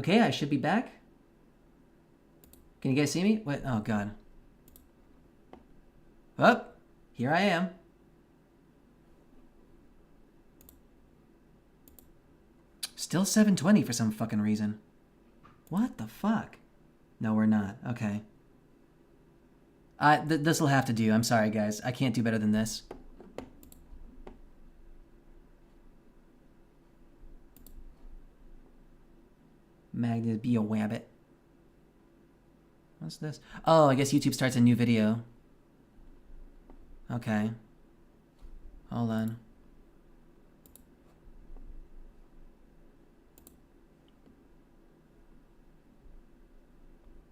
Okay, I should be back. Can you guys see me? What? Oh, God. Oh, here I am. Still 720 for some fucking reason. What the fuck? No, we're not. Okay. This'll have to do. I'm sorry, guys. I can't do better than this. Magnet, be a wabbit. What's this? Oh, I guess YouTube starts a new video. Okay. Hold on.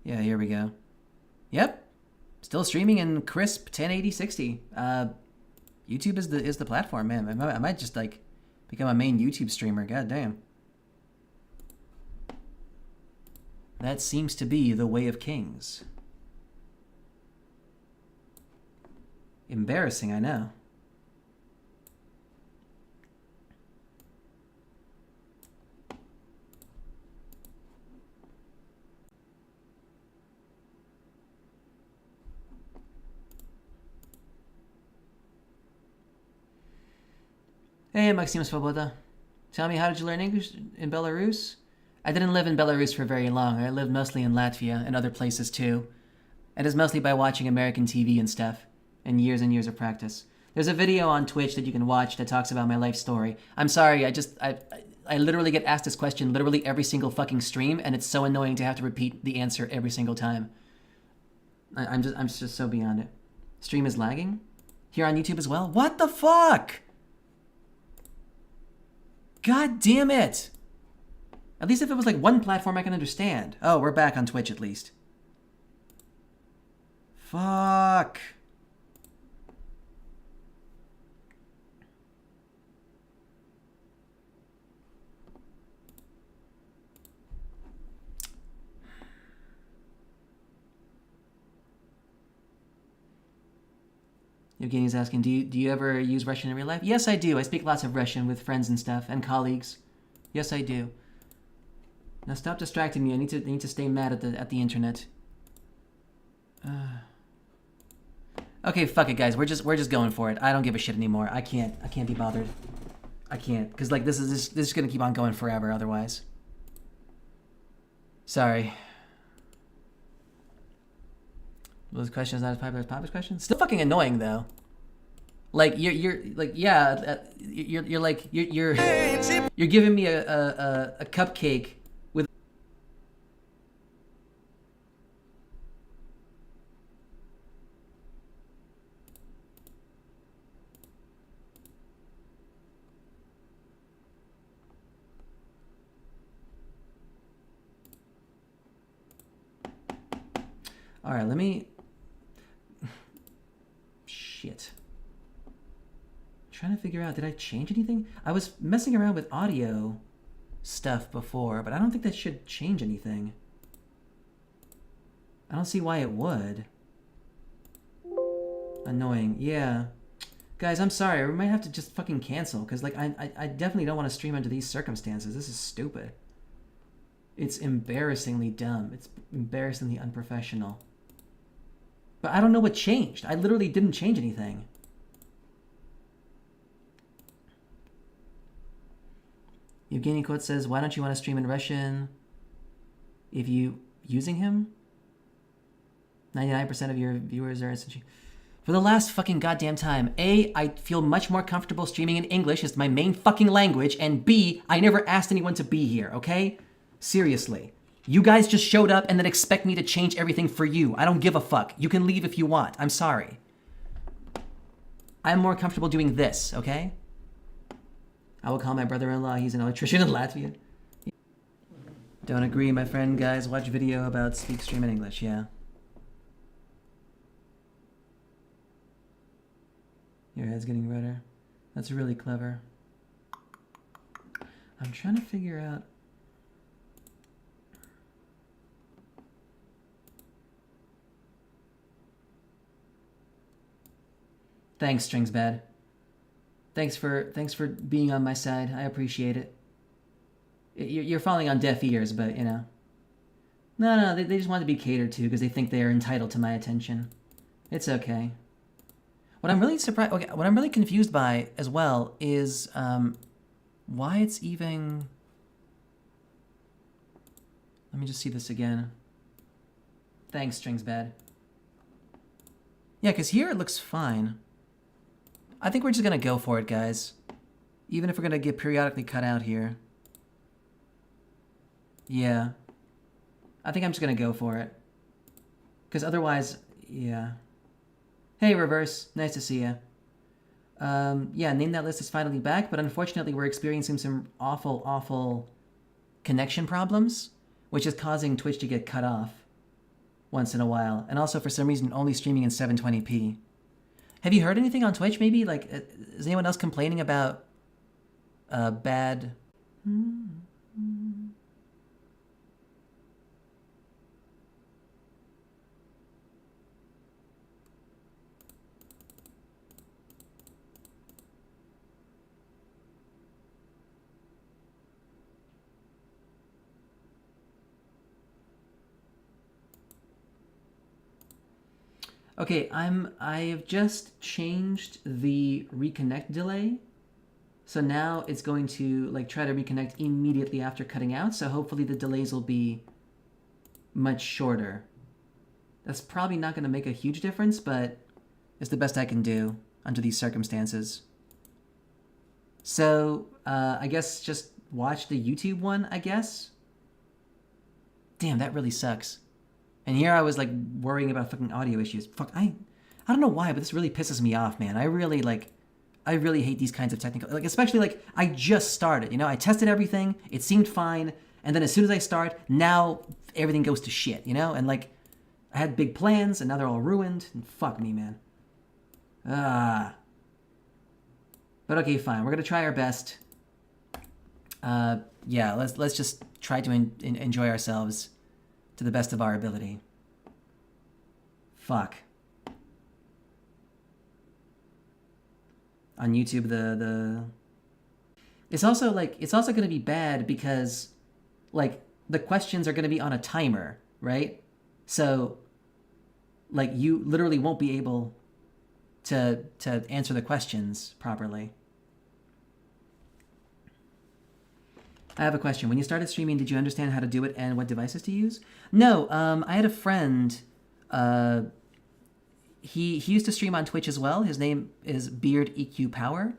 Yeah, here we go. Yep. Still streaming in crisp 1080 60. YouTube is the platform, man. I might just like become a main YouTube streamer. God damn. That seems to be the way of kings. Embarrassing, I know. Hey, Maxim Svoboda. Tell me, how did you learn English in Belarus? I didn't live in Belarus for very long. I lived mostly in Latvia and other places too. It is mostly by watching American TV and stuff, and years of practice. There's a video on Twitch that you can watch that talks about my life story. I'm sorry, I literally get asked this question literally every single fucking stream, and it's so annoying to have to repeat the answer every single time. I'm just so beyond it. Stream is lagging? Here on YouTube as well? What the fuck? God damn it! At least if it was like one platform I can understand. Oh, we're back on Twitch at least. Fuck. Evgeny's asking, do you ever use Russian in real life? Yes, I do. I speak lots of Russian with friends and stuff and colleagues. Yes, I do. Now stop distracting me. I need to stay mad at the internet. Okay, fuck it, guys. We're just going for it. I don't give a shit anymore. I can't be bothered. I can't, cause like this is gonna keep on going forever otherwise. Sorry. Those questions not as popular as Papa's questions. Still fucking annoying though. Like you're like yeah you're like you're giving me a cupcake with. All right, let me. Shit. Trying to figure out, did I change anything? I was messing around with audio stuff before, but I don't think that should change anything. I don't see why it would. Annoying, yeah. Guys, I'm sorry, we might have to just fucking cancel, because like I definitely don't want to stream under these circumstances. This is stupid. It's embarrassingly dumb. It's embarrassingly unprofessional. But I don't know what changed. I literally didn't change anything. Evgeny Kot says, why don't you want to stream in Russian if you using him? 99% of your viewers are essentially... For the last fucking goddamn time, A, I feel much more comfortable streaming in English. It's my main fucking language. And B, I never asked anyone to be here, okay? Seriously. You guys just showed up and then expect me to change everything for you. I don't give a fuck. You can leave if you want. I'm sorry. I'm more comfortable doing this, okay? I will call my brother-in-law. He's an electrician in Latvia. Don't agree, my friend, guys. Watch video about speak stream in English, yeah. Your head's getting redder. That's really clever. I'm trying to figure out... Thanks, Strings Bad. Thanks for being on my side. I appreciate it. You're falling on deaf ears, but you know. No, they just want to be catered to because they think they are entitled to my attention. It's okay. What I'm really surprised, okay, what I'm really confused by as well is why it's even. Let me just see this again. Thanks, Strings Bad. Yeah, because here it looks fine. I think we're just gonna go for it, guys. Even if we're gonna get periodically cut out here. Yeah. I think I'm just gonna go for it. Because otherwise, yeah. Hey, Reverse. Nice to see you. Yeah, Name That List is finally back, but unfortunately we're experiencing some awful connection problems, which is causing Twitch to get cut off once in a while. And also, for some reason, only streaming in 720p. Have you heard anything on Twitch, maybe? Like, is anyone else complaining about bad... Okay, I've just changed the reconnect delay. So now it's going to like try to reconnect immediately after cutting out. So hopefully the delays will be much shorter. That's probably not going to make a huge difference, but it's the best I can do under these circumstances. So I guess just watch the YouTube one, I guess. Damn, that really sucks. And here I was like worrying about fucking audio issues. Fuck, I don't know why, but this really pisses me off, man. I really hate these kinds of technical, like especially like I just started, you know, I tested everything, it seemed fine, and then as soon as I start, now everything goes to shit, you know, and like I had big plans and now they're all ruined. And fuck me, man. But okay, fine. We're gonna try our best. Yeah, let's just try to enjoy ourselves to the best of our ability. Fuck. On YouTube, it's also going to be bad because like the questions are going to be on a timer, right? So like you literally won't be able to answer the questions properly. I have a question. When you started streaming, did you understand how to do it and what devices to use? No, I had a friend. He used to stream on Twitch as well. His name is Beard EQ Power.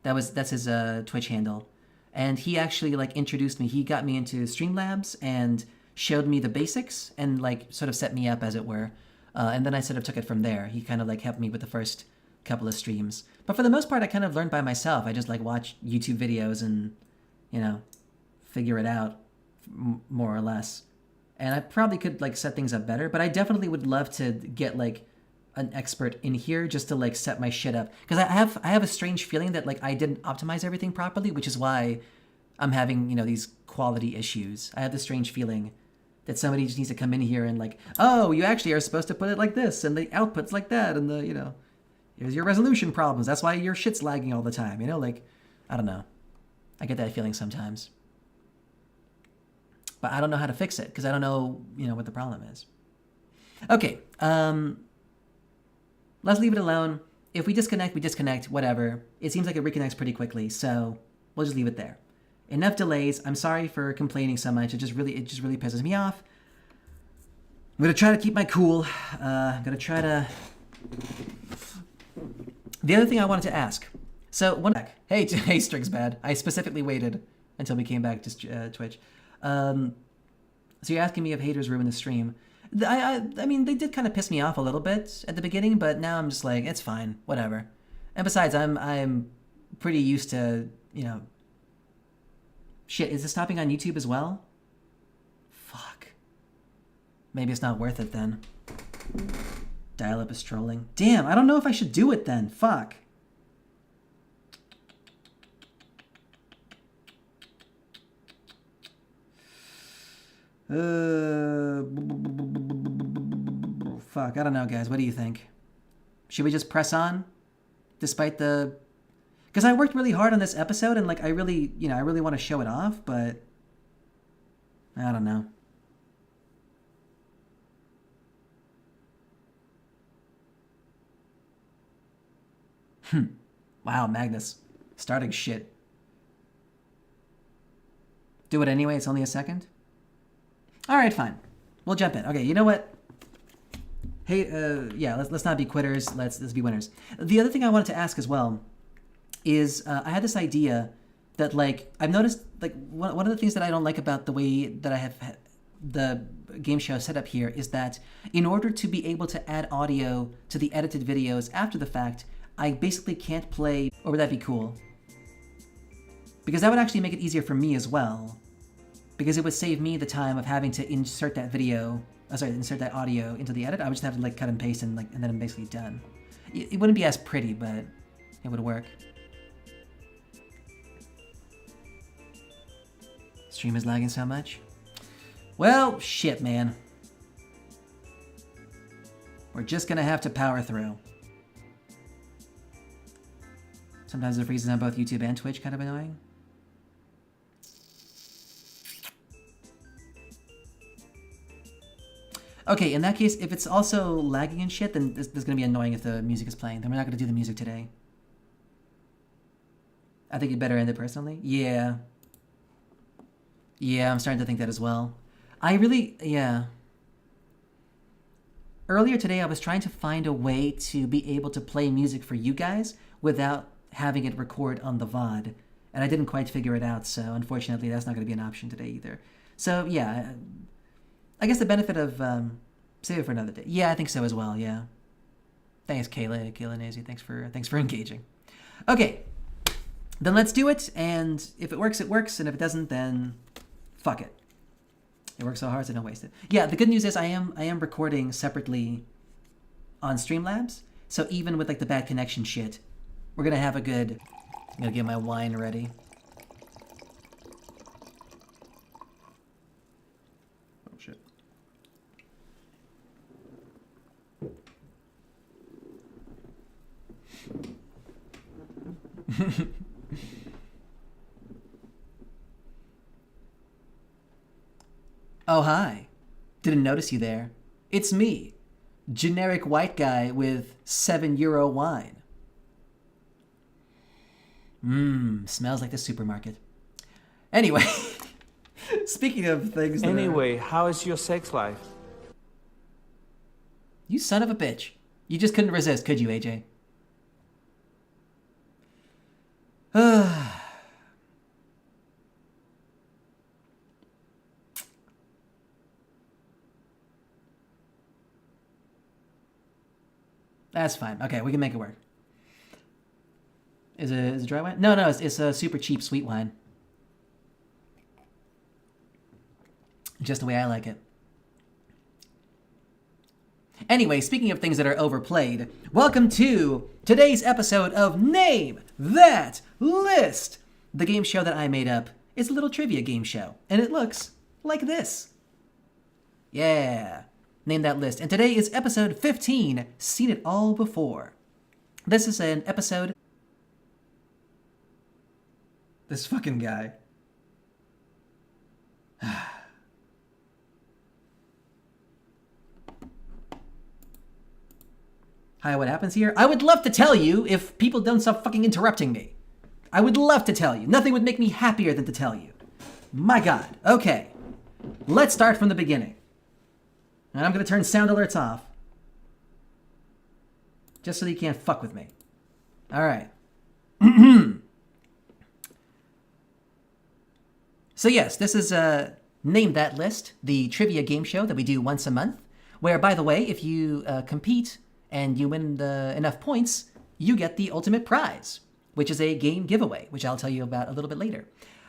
That's his Twitch handle, and he actually like introduced me. He got me into Streamlabs and showed me the basics and like sort of set me up, as it were. And then I sort of took it from there. He kind of like helped me with the first couple of streams. But for the most part, I kind of learned by myself. I just like watch YouTube videos and, you know, figure it out more or less. And I probably could like set things up better, but I definitely would love to get like an expert in here just to like set my shit up. Because I have a strange feeling that like I didn't optimize everything properly, which is why I'm having, you know, these quality issues. I have this strange feeling that somebody just needs to come in here and like, oh, you actually are supposed to put it like this, and the output's like that, and the, you know, here's your resolution problems. That's why your shit's lagging all the time, you know? Like, I don't know. I get that feeling sometimes. But I don't know how to fix it, because I don't know, you know, what the problem is. Okay, let's leave it alone. If we disconnect, whatever. It seems like it reconnects pretty quickly, so we'll just leave it there. Enough delays. I'm sorry for complaining so much. It just really pisses me off. I'm gonna try to keep my cool. I'm gonna try to... The other thing I wanted to ask. So, hey, Strix Bad. I specifically waited until we came back to Twitch. So you're asking me if haters ruin the stream. I mean, they did kind of piss me off a little bit at the beginning, but now I'm just like, it's fine, whatever. And besides, I'm pretty used to, you know... Shit, is this stopping on YouTube as well? Fuck. Maybe it's not worth it then. Dial-up is trolling. Damn, I don't know if I should do it then. Fuck. Fuck, I don't know, guys. What do you think? Should we just press on? Despite the... Because I worked really hard on this episode, and like I really want to show it off, but I don't know. Wow, Magnus. Starting shit. Do it anyway, it's only a second? Alright, fine. We'll jump in. Okay, you know what? Hey, yeah, let's not be quitters, let's be winners. The other thing I wanted to ask as well is, I had this idea that, like, I've noticed, like, one of the things that I don't like about the way that I have the game show set up here is that in order to be able to add audio to the edited videos after the fact, I basically can't play, or would that be cool? Because that would actually make it easier for me as well. Because it would save me the time of having to insert that video, insert that audio into the edit. I would just have to like cut and paste and then I'm basically done. It wouldn't be as pretty, but it would work. Stream is lagging so much. Well, shit, man. We're just gonna have to power through. Sometimes it freezes on both YouTube and Twitch, kind of annoying. Okay, in that case, if it's also lagging and shit, then this is gonna be annoying if the music is playing. Then we're not gonna do the music today. I think you'd better end it personally. Yeah. Yeah, I'm starting to think that as well. Yeah. Earlier today, I was trying to find a way to be able to play music for you guys without having it record on the VOD. And I didn't quite figure it out, so unfortunately that's not going to be an option today either. So yeah, I guess the benefit of, save it for another day. Yeah, I think so as well, yeah. Thanks, Kayla Nazy, thanks for engaging. Okay, then let's do it, and if it works, and if it doesn't, then fuck it. It works so hard, so don't waste it. Yeah, the good news is I am recording separately on Streamlabs, so even with like the bad connection shit, we're gonna have a good... I'm gonna get my wine ready. Oh shit. Oh, hi. Didn't notice you there. It's me, generic white guy with €7 wine. Smells like the supermarket. Anyway, speaking of things that Anyway, how is your sex life? You son of a bitch. You just couldn't resist, could you, AJ? That's fine. Okay, we can make it work. Is it dry wine? No, it's a super cheap sweet wine. Just the way I like it. Anyway, speaking of things that are overplayed, welcome to today's episode of Name That List! The game show that I made up is a little trivia game show, and it looks like this. Yeah, Name That List. And today is episode 15, Seen It All Before. This is an episode... This fucking guy. Hi, what happens here? I would love to tell you if people don't stop fucking interrupting me. I would love to tell you. Nothing would make me happier than to tell you. My God. Okay. Let's start from the beginning. And I'm going to turn sound alerts off. Just so that you can't fuck with me. All right. So yes, this is Name That List, the trivia game show that we do once a month, where, by the way, if you compete and you win enough points, you get the ultimate prize, which is a game giveaway, which I'll tell you about a little bit later.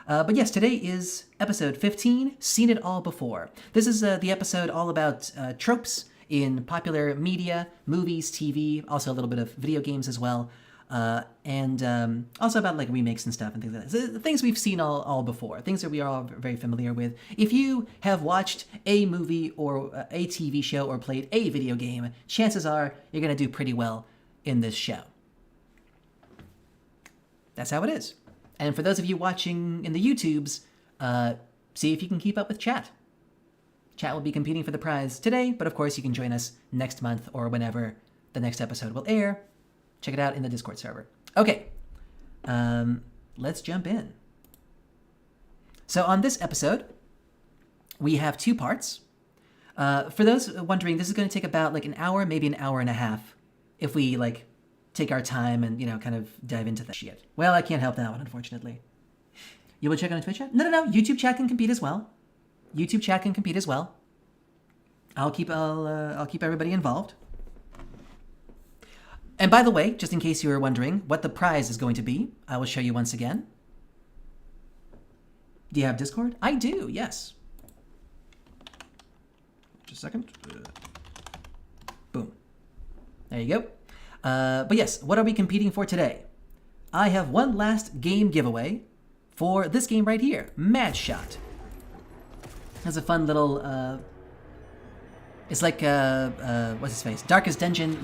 But yes, today is episode 15, Seen It All Before. This is the episode all about tropes in popular media, movies, TV, also a little bit of video games as well. And also about like remakes and stuff and things like that. So, things we've seen all before, things that we are all very familiar with. If you have watched a movie or a TV show or played a video game, chances are you're going to do pretty well in this show. That's how it is. And for those of you watching in the YouTubes, see if you can keep up with chat. Chat will be competing for the prize today, but of course you can join us next month or whenever the next episode will air. Check it out in the Discord server. Okay, let's jump in. So on this episode, we have 2 parts. For those wondering, this is going to take about like an hour, maybe an hour and a half, if we like take our time and, kind of dive into that shit. Well, I can't help that one, unfortunately. You will check on Twitch chat? No. YouTube chat can compete as well. YouTube chat can compete as well. I'll keep everybody involved. And by the way, just in case you were wondering what the prize is going to be, I will show you once again. Do you have Discord? I do, yes. Just a second. Boom. There you go. But yes, what are we competing for today? I have one last game giveaway for this game right here, Mad Shot. Has a fun little, it's like, what's his face? Darkest Dungeon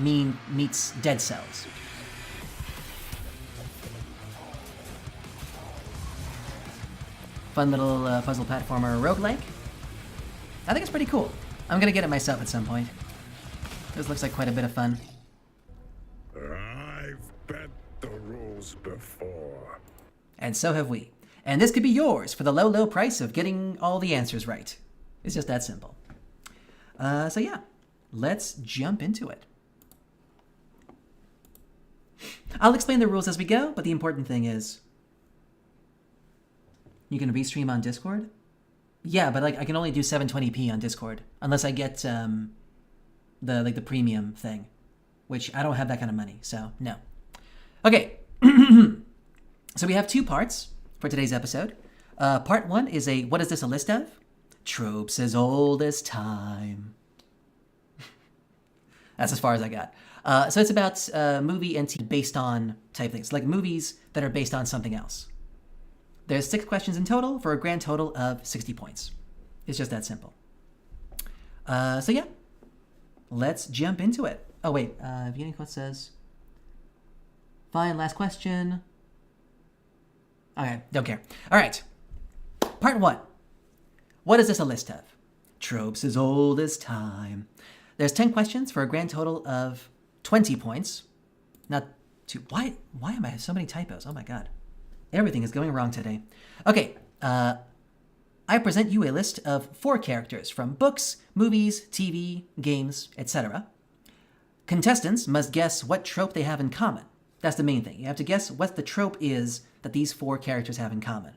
meets Dead Cells. Fun little puzzle platformer roguelike. I think it's pretty cool. I'm gonna get it myself at some point. This looks like quite a bit of fun. I've bet the rules before. And so have we. And this could be yours for the low, low price of getting all the answers right. It's just that simple. So yeah, let's jump into it. I'll explain the rules as we go, but the important thing is, you can restream on Discord? Yeah, but like I can only do 720p on Discord unless I get the premium thing, which I don't have that kind of money, so no. Okay, so we have 2 parts for today's episode. Part 1 is a what is this a list of? Tropes as old as time. That's as far as I got. So it's about movie and TV based on type things, like movies that are based on something else. There's 6 questions in total for a grand total of 60 points. It's just that simple. So yeah, let's jump into it. Oh wait, Evgeny Kot says, fine, last question. Okay, don't care. All right, part 1. What is this a list of? Tropes as old as time. There's 10 questions for a grand total of 20 points. Not two. Why am I so many typos? Oh my god. Everything is going wrong today. Okay, I present you a list of 4 characters from books, movies, TV, games, etc. Contestants must guess what trope they have in common. That's the main thing. You have to guess what the trope is that these 4 characters have in common.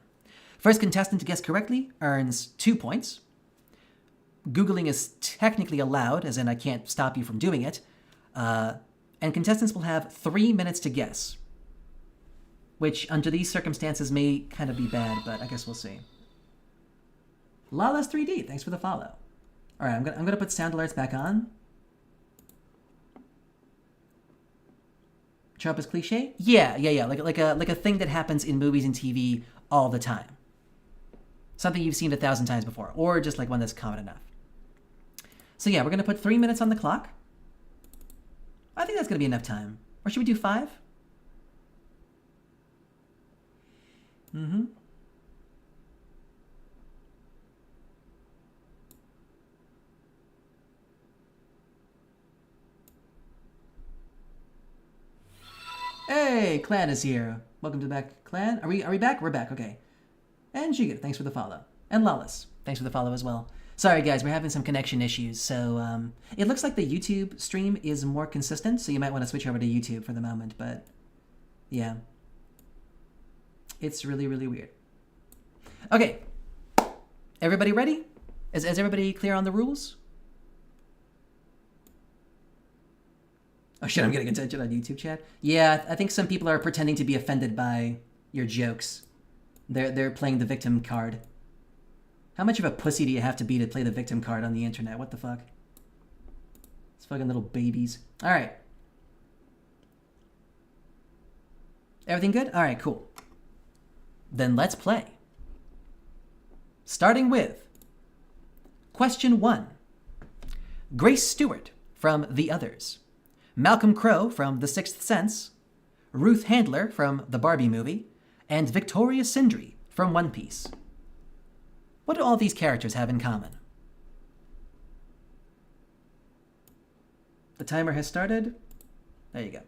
First contestant to guess correctly earns 2 points. Googling is technically allowed, as in I can't stop you from doing it. And contestants will have 3 minutes to guess, which under these circumstances may kind of be bad, but I guess we'll see. Lawless 3D, thanks for the follow. All right, I'm gonna put sound alerts back on. Trope is cliche? Yeah. Like a thing that happens in movies and TV all the time. Something you've seen 1,000 times before, or just like one that's common enough. So yeah, we're gonna put 3 minutes on the clock. I think that's gonna be enough time. Or should we do 5? Mm-hmm. Hey, Clan is here. Welcome to back, Clan. Are we back? We're back. Okay. And Jiga, thanks for the follow. And Lawless, thanks for the follow as well. Sorry guys, we're having some connection issues, so it looks like the YouTube stream is more consistent, so you might want to switch over to YouTube for the moment, but yeah. It's really, really weird. Okay. Everybody ready? Is everybody clear on the rules? Oh shit, I'm getting attention on YouTube chat. Yeah, I think some people are pretending to be offended by your jokes. They're playing the victim card. How much of a pussy do you have to be to play the victim card on the internet? What the fuck? It's fucking little babies. All right. Everything good? All right, cool. Then let's play. Starting with question 1. Grace Stewart from The Others. Malcolm Crowe from The Sixth Sense. Ruth Handler from The Barbie Movie. And Victoria Sindri from One Piece. What do all these characters have in common? The timer has started. There you go.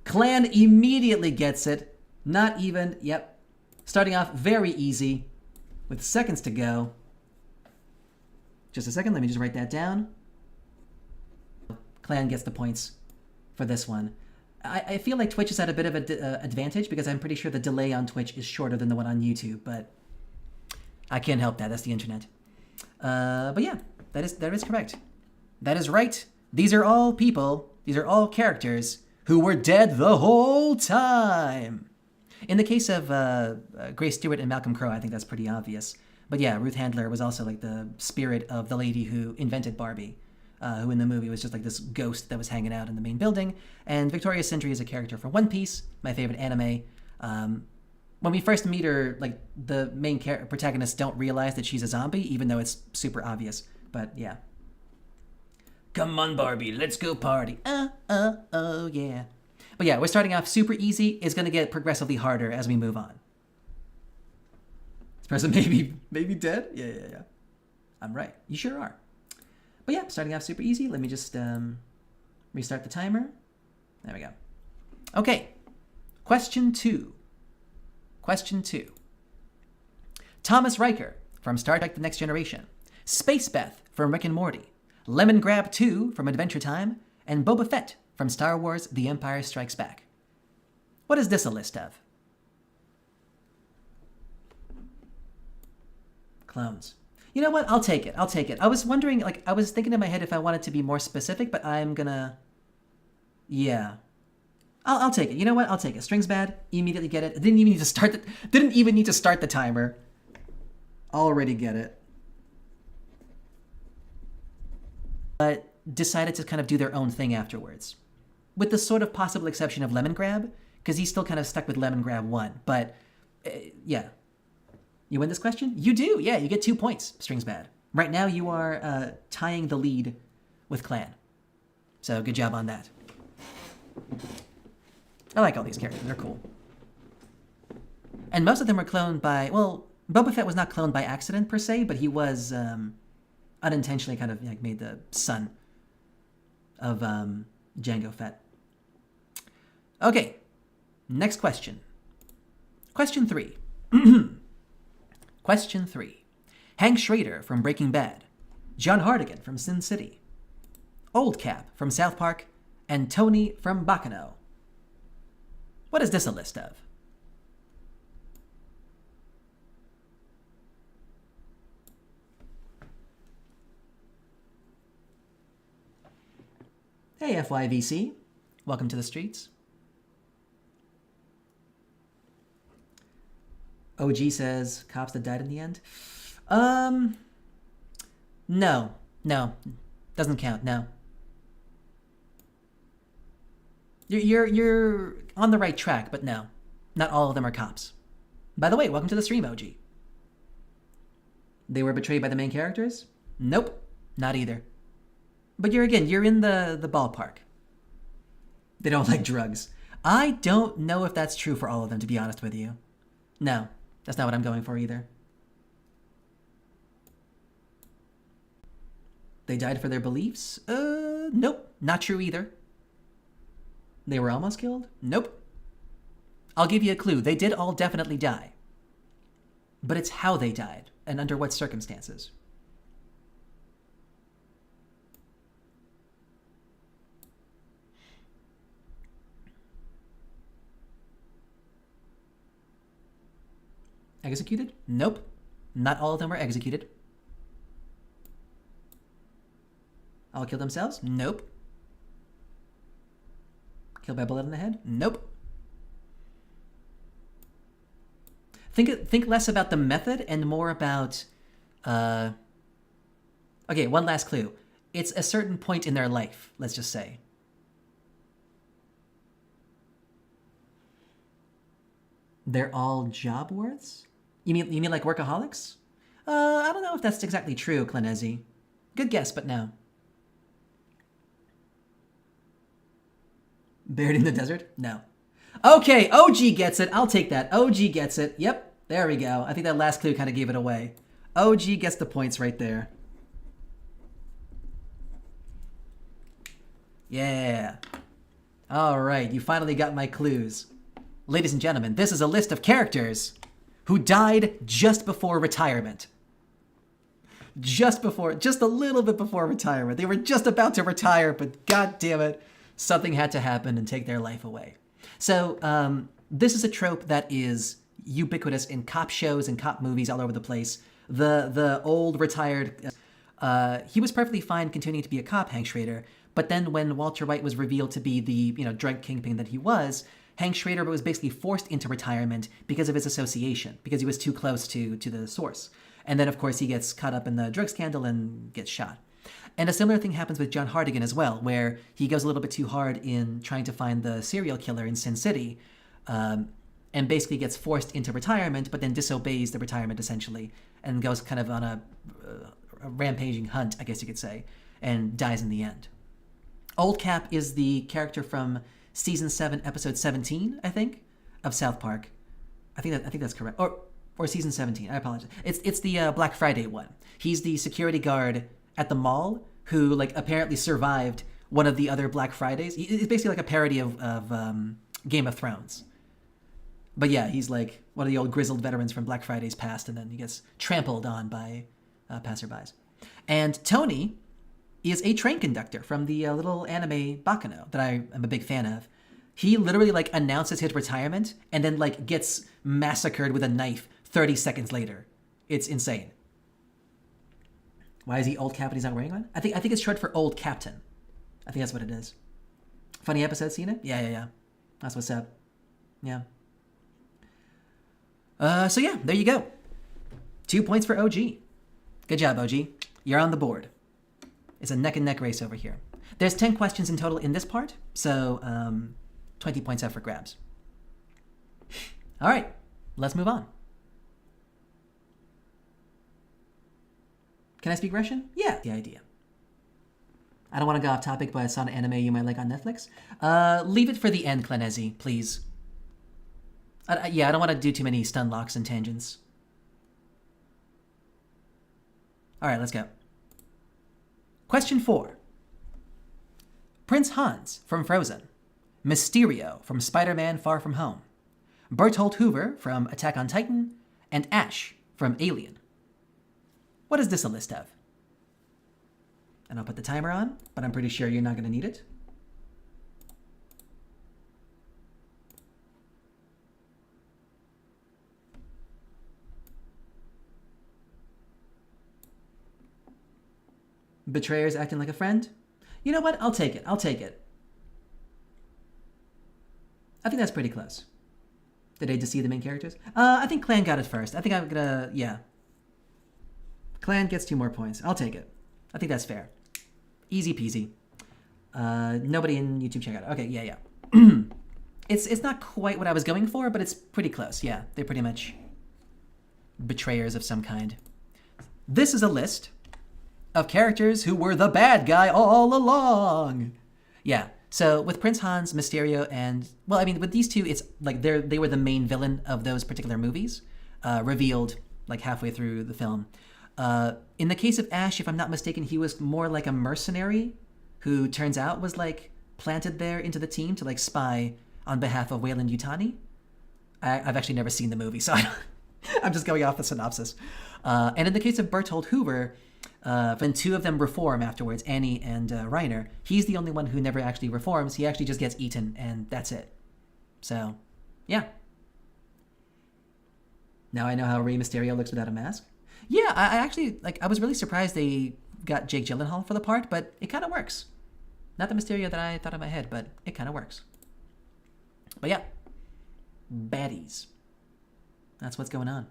Clan immediately gets it. Not even, yep. Starting off very easy with seconds to go. Just a second, let me just write that down. Clan gets the points for this one. I feel like Twitch is at a bit of an advantage because I'm pretty sure the delay on Twitch is shorter than the one on YouTube, but I can't help that. That's the internet. But yeah, that is correct. That is right. These are all people, these are all characters who were dead the whole time. In the case of Grace Stewart and Malcolm Crowe, I think that's pretty obvious. But yeah, Ruth Handler was also like the spirit of the lady who invented Barbie. Who in the movie was just like this ghost that was hanging out in the main building. And Victoria Sindri is a character from One Piece, my favorite anime. When we first meet her, like the main protagonists don't realize that she's a zombie, even though it's super obvious. But yeah. Come on, Barbie, let's go party. Oh, yeah. But yeah, we're starting off super easy. It's going to get progressively harder as we move on. This person may be dead? Yeah. I'm right. You sure are. But yeah, starting off super easy. Let me just restart the timer. There we go. Okay. Question 2. Thomas Riker from Star Trek The Next Generation. Space Beth from Rick and Morty. Lemon Grab 2 from Adventure Time. And Boba Fett from Star Wars The Empire Strikes Back. What is this a list of? Clones. You know what? I'll take it. I was wondering, I was thinking in my head if I wanted to be more specific, but I'm gonna... Yeah. I'll take it. You know what? I'll take it. String's bad. Immediately get it. Didn't even need to start the timer. Already get it. But decided to kind of do their own thing afterwards. With the sort of possible exception of Lemon Grab, because he's still kind of stuck with Lemon Grab 1. But, yeah. You win this question? You do, yeah, you get 2 points, Strings Bad. Right now you are tying the lead with Clan. So good job on that. I like all these characters, they're cool. And most of them were cloned by, well, Boba Fett was not cloned by accident per se, but he was unintentionally kind of like made the son of Jango Fett. Okay, next question. Question 3. Question 3. Hank Schrader from Breaking Bad, John Hardigan from Sin City, Old Cap from South Park, and Tony from Bacano. What is this a list of? Hey FYVC, welcome to the streets. OG says cops that died in the end. No, doesn't count. No. You're on the right track, but no, not all of them are cops. By the way, welcome to the stream, OG. They were betrayed by the main characters? Nope, not either. But you're in the ballpark. They don't like drugs. I don't know if that's true for all of them, to be honest with you. No. That's not what I'm going for either. They died for their beliefs? Nope. Not true either. They were almost killed? Nope. I'll give you a clue. They did all definitely die. But it's how they died and under what circumstances. Executed? Nope. Not all of them were executed. All killed themselves? Nope. Killed by a bullet in the head? Nope. Think less about the method and more about... Okay, one last clue. It's a certain point in their life, let's just say. They're all job worths? You mean like workaholics? I don't know if that's exactly true, Clanezi. Good guess, but no. Buried in the desert? No. Okay, OG gets it. I'll take that. OG gets it. Yep, there we go. I think that last clue kind of gave it away. OG gets the points right there. Yeah. All right, you finally got my clues. Ladies and gentlemen, this is a list of characters who died just before retirement. Just a little bit before retirement. They were just about to retire, but god damn it, something had to happen and take their life away. So, this is a trope that is ubiquitous in cop shows and cop movies all over the place. The old retired, he was perfectly fine continuing to be a cop, Hank Schrader. But then when Walter White was revealed to be the drug kingpin that he was, Hank Schrader was basically forced into retirement because of his association, because he was too close to the source. And then, of course, he gets caught up in the drug scandal and gets shot. And a similar thing happens with John Hardigan as well, where he goes a little bit too hard in trying to find the serial killer in Sin City, and basically gets forced into retirement, but then disobeys the retirement essentially, and goes kind of on a rampaging hunt, I guess you could say, and dies in the end. Old Cap is the character from season 7, episode 17, I think, of South Park. I think that's correct. Or season 17. I apologize. It's the Black Friday one. He's the security guard at the mall who apparently survived one of the other Black Fridays. It's basically like a parody of Game of Thrones. But yeah, he's like one of the old grizzled veterans from Black Friday's past, and then he gets trampled on by passerbys. And Tony is a train conductor from the little anime Bakano that I am a big fan of. He literally announces his retirement and then gets massacred with a knife 30 seconds later. It's insane. Why is he Old Cap and he's not wearing one? I think it's short for Old Captain. I think that's what it is. Funny episode, seen it? Yeah. That's what's up. Yeah. So yeah, there you go. 2 points for OG. Good job, OG. You're on the board. It's a neck and neck race over here. There's 10 questions in total in this part, so 20 points up for grabs. All right, let's move on. Can I speak Russian? Yeah, the idea. I don't want to go off topic, but I saw an anime you might like on Netflix. Leave it for the end, Klenezi, please. I don't want to do too many stun locks and tangents. All right, let's go. Question 4. Prince Hans from Frozen, Mysterio from Spider-Man Far From Home, Bertolt Hoover from Attack on Titan, and Ash from Alien. What is this a list of? And I'll put the timer on, but I'm pretty sure you're not going to need it. Betrayer's acting like a friend? You know what? I'll take it. I think that's pretty close. Did I just see the main characters? I think Clan got it first. I think I'm gonna, yeah. Clan gets 2 more points. I'll take it. I think that's fair. Easy peasy. Nobody in YouTube check out. Okay, yeah. It's not quite what I was going for, but it's pretty close. Yeah, they're pretty much betrayers of some kind. This is a list of characters who were the bad guy all along. Yeah, so with Prince Hans, Mysterio, and, well, I mean, with these two, it's like they were the main villain of those particular movies, revealed halfway through the film. In the case of Ash, if I'm not mistaken, he was more like a mercenary who turns out was planted there into the team to spy on behalf of Weyland Yutani. I've actually never seen the movie, so I'm just going off the synopsis. And in the case of Bertolt Hoover, when 2 of them reform afterwards, Annie and Reiner, he's the only one who never actually reforms. He actually just gets eaten, and that's it. So, yeah. Now I know how Rey Mysterio looks without a mask. Yeah, I actually, I was really surprised they got Jake Gyllenhaal for the part, but it kind of works. Not the Mysterio that I thought in my head, but it kind of works. But yeah, baddies. That's what's going on.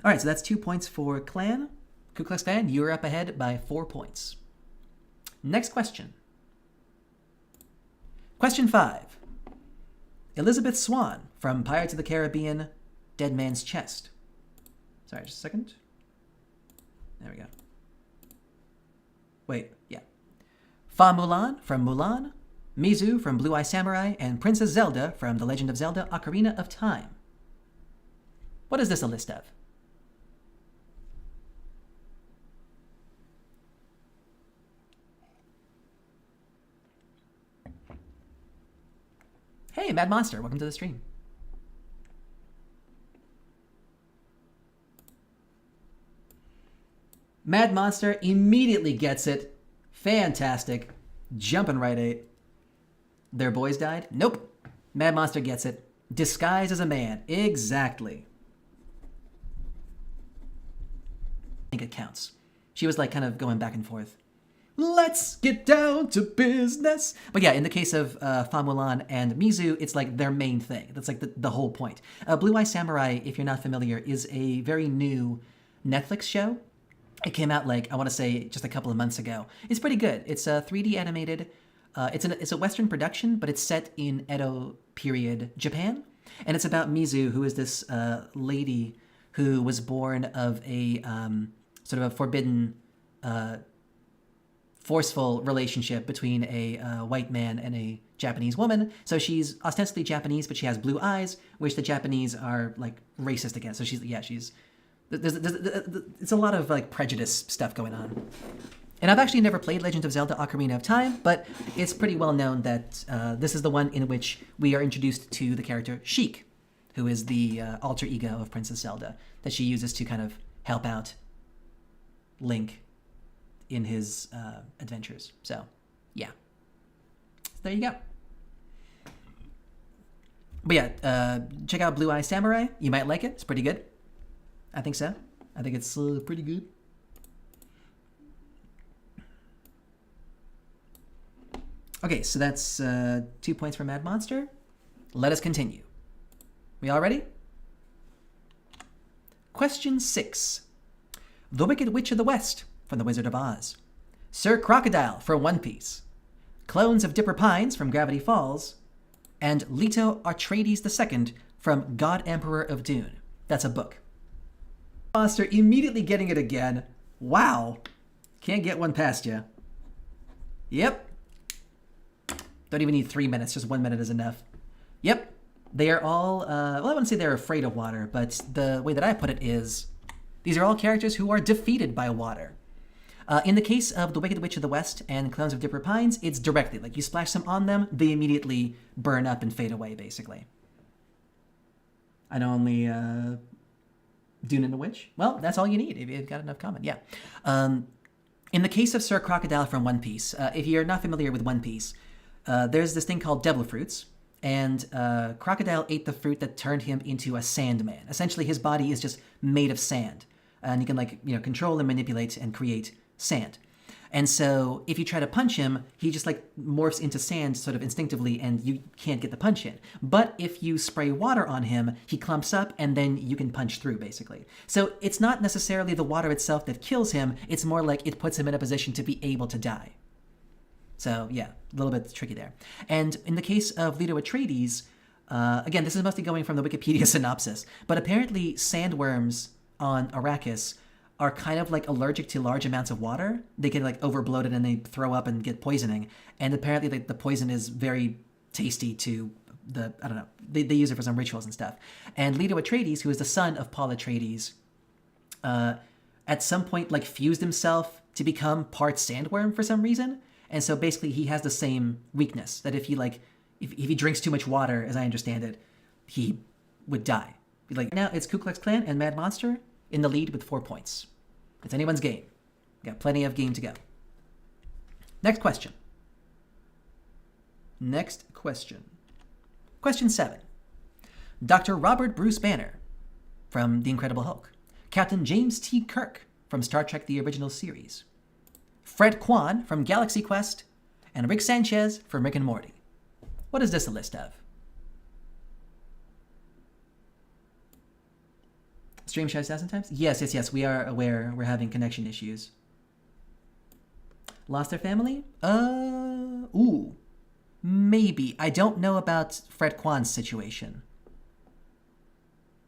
All right, so that's 2 points for Clan. Ku Klux Klan, you're up ahead by 4 points. Next question. Question 5. Elizabeth Swann from Pirates of the Caribbean, Dead Man's Chest. Sorry, just a second. There we go. Wait, yeah. Fa Mulan from Mulan, Mizu from Blue Eye Samurai, and Princess Zelda from The Legend of Zelda Ocarina of Time. What is this a list of? Hey, Mad Monster, welcome to the stream. Mad Monster immediately gets it. Fantastic. Jumping right 8. Their boys died? Nope. Mad Monster gets it. Disguised as a man. Exactly. I think it counts. She was like kind of going back and forth. Let's get down to business. But yeah, in the case of Fa Mulan and Mizu, it's like their main thing. That's like the whole point. Blue Eye Samurai, if you're not familiar, is a very new Netflix show. It came out like, I want to say, just a couple of months ago. It's pretty good. It's 3D animated. It's a Western production, but it's set in Edo period Japan. And it's about Mizu, who is this lady who was born of a sort of a forbidden, forceful relationship between a white man and a Japanese woman. So she's ostensibly Japanese, but she has blue eyes, which the Japanese are like racist against. So she's it's a lot of like prejudice stuff going on. And I've actually never played Legend of Zelda Ocarina of Time, but it's pretty well known that this is the one in which we are introduced to the character Sheik, who is the alter ego of Princess Zelda, that she uses to kind of help out Link in his adventures. So, yeah. So there you go. But yeah, check out Blue Eye Samurai. You might like it. It's pretty good. I think so. I think it's pretty good. Okay, so that's 2 points for Mad Monster. Let us continue. We all ready? Question 6. The Wicked Witch of the West from The Wizard of Oz. Sir Crocodile from One Piece. Clones of Dipper Pines from Gravity Falls. And Leto Atreides II from God Emperor of Dune. That's a book. Monster immediately getting it again. Wow. Can't get one past you. Yep. Don't even need 3 minutes. Just 1 minute is enough. Yep. They are all, well, I wouldn't say they're afraid of water, but the way that I put it is, these are all characters who are defeated by water. In the case of the Wicked Witch of the West and Clones of Dipper Pines, it's directly. Like, you splash some on them, they immediately burn up and fade away, basically. I know only Dune and the Witch. Well, that's all you need if you've got enough common. Yeah. In the case of Sir Crocodile from One Piece, if you're not familiar with One Piece, there's this thing called devil fruits, and Crocodile ate the fruit that turned him into a sandman. Essentially, his body is just made of sand, and he can control and manipulate and create sand. And so if you try to punch him, he just like morphs into sand sort of instinctively, and you can't get the punch in. But if you spray water on him, he clumps up, and then you can punch through, basically. So it's not necessarily the water itself that kills him, it's more like it puts him in a position to be able to die. So yeah, a little bit tricky there. And in the case of Leto Atreides, again, this is mostly going from the Wikipedia synopsis, but apparently sandworms on Arrakis are kind of like allergic to large amounts of water. They get like overbloated and they throw up and get poisoning. And apparently the poison is very tasty to the, I don't know, they use it for some rituals and stuff. And Leto Atreides, who is the son of Paul Atreides, at some point like fused himself to become part sandworm for some reason. And so basically he has the same weakness, that if he drinks too much water, as I understand it, he would die. Like, now it's Ku Klux Klan and Mad Monster in the lead with 4 points. It's anyone's game. Got plenty of game to go. Next question. Question 7. Dr. Robert Bruce Banner from The Incredible Hulk. Captain James T. Kirk from Star Trek The Original Series. Fred Kwan from Galaxy Quest. And Rick Sanchez from Rick and Morty. What is this a list of? Stream shares 1,000 times? Yes. We are aware we're having connection issues. Lost their family? Maybe. I don't know about Fred Kwan's situation.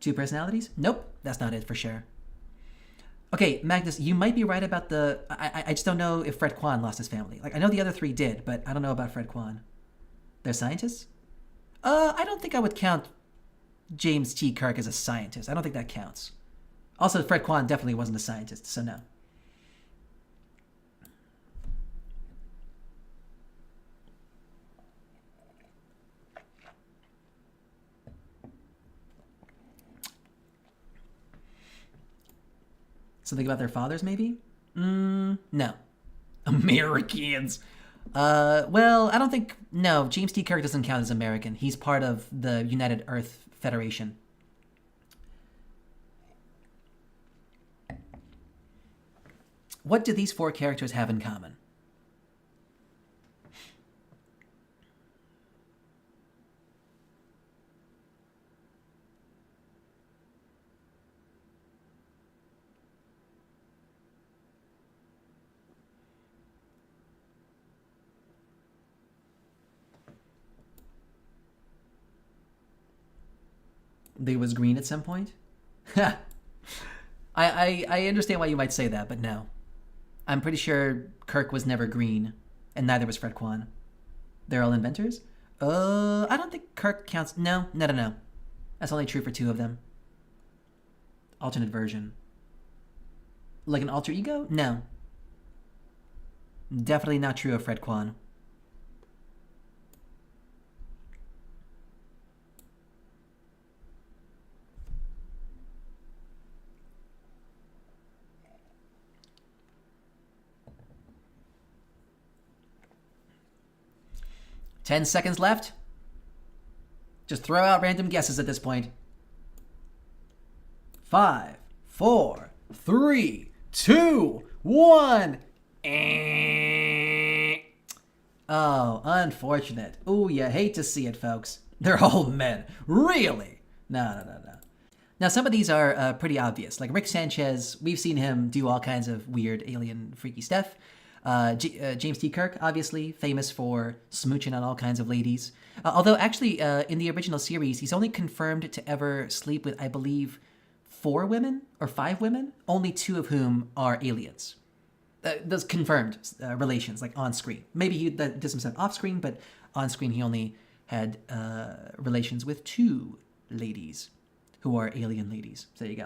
2 personalities? Nope, that's not it for sure. Okay, Magnus, you might be right about the... I just don't know if Fred Kwan lost his family. Like, I know the other 3 did, but I don't know about Fred Kwan. They're scientists? I don't think I would count James T. Kirk as a scientist. I don't think that counts. Also, Fred Kwan definitely wasn't a scientist, so no. Something about their fathers, maybe? No. Americans. Well, I don't think... No, James T. Kirk doesn't count as American. He's part of the United Earth Federation. What do these four characters have in common? They was green at some point? I understand why you might say that, but no. I'm pretty sure Kirk was never green, and neither was Fred Kwan. They're all inventors? I don't think Kirk counts. No. That's only true for two of them. Alternate version. Like an alter ego? No. Definitely not true of Fred Kwan. Ten seconds left. Just throw out random guesses at this point. 5, 4, 3, 2, 1. Oh, unfortunate. Ooh, you hate to see it, folks. They're all men. Really? No. Now, some of these are pretty obvious. Like Rick Sanchez, we've seen him do all kinds of weird, alien, freaky stuff. James T. Kirk, obviously, famous for smooching on all kinds of ladies. Although, actually, in the original series, he's only confirmed to ever sleep with, I believe, 4 women or 5 women, only 2 of whom are aliens. Those confirmed relations, like on screen. Maybe he did some stuff off screen, but on screen he only had relations with 2 ladies who are alien ladies. So there you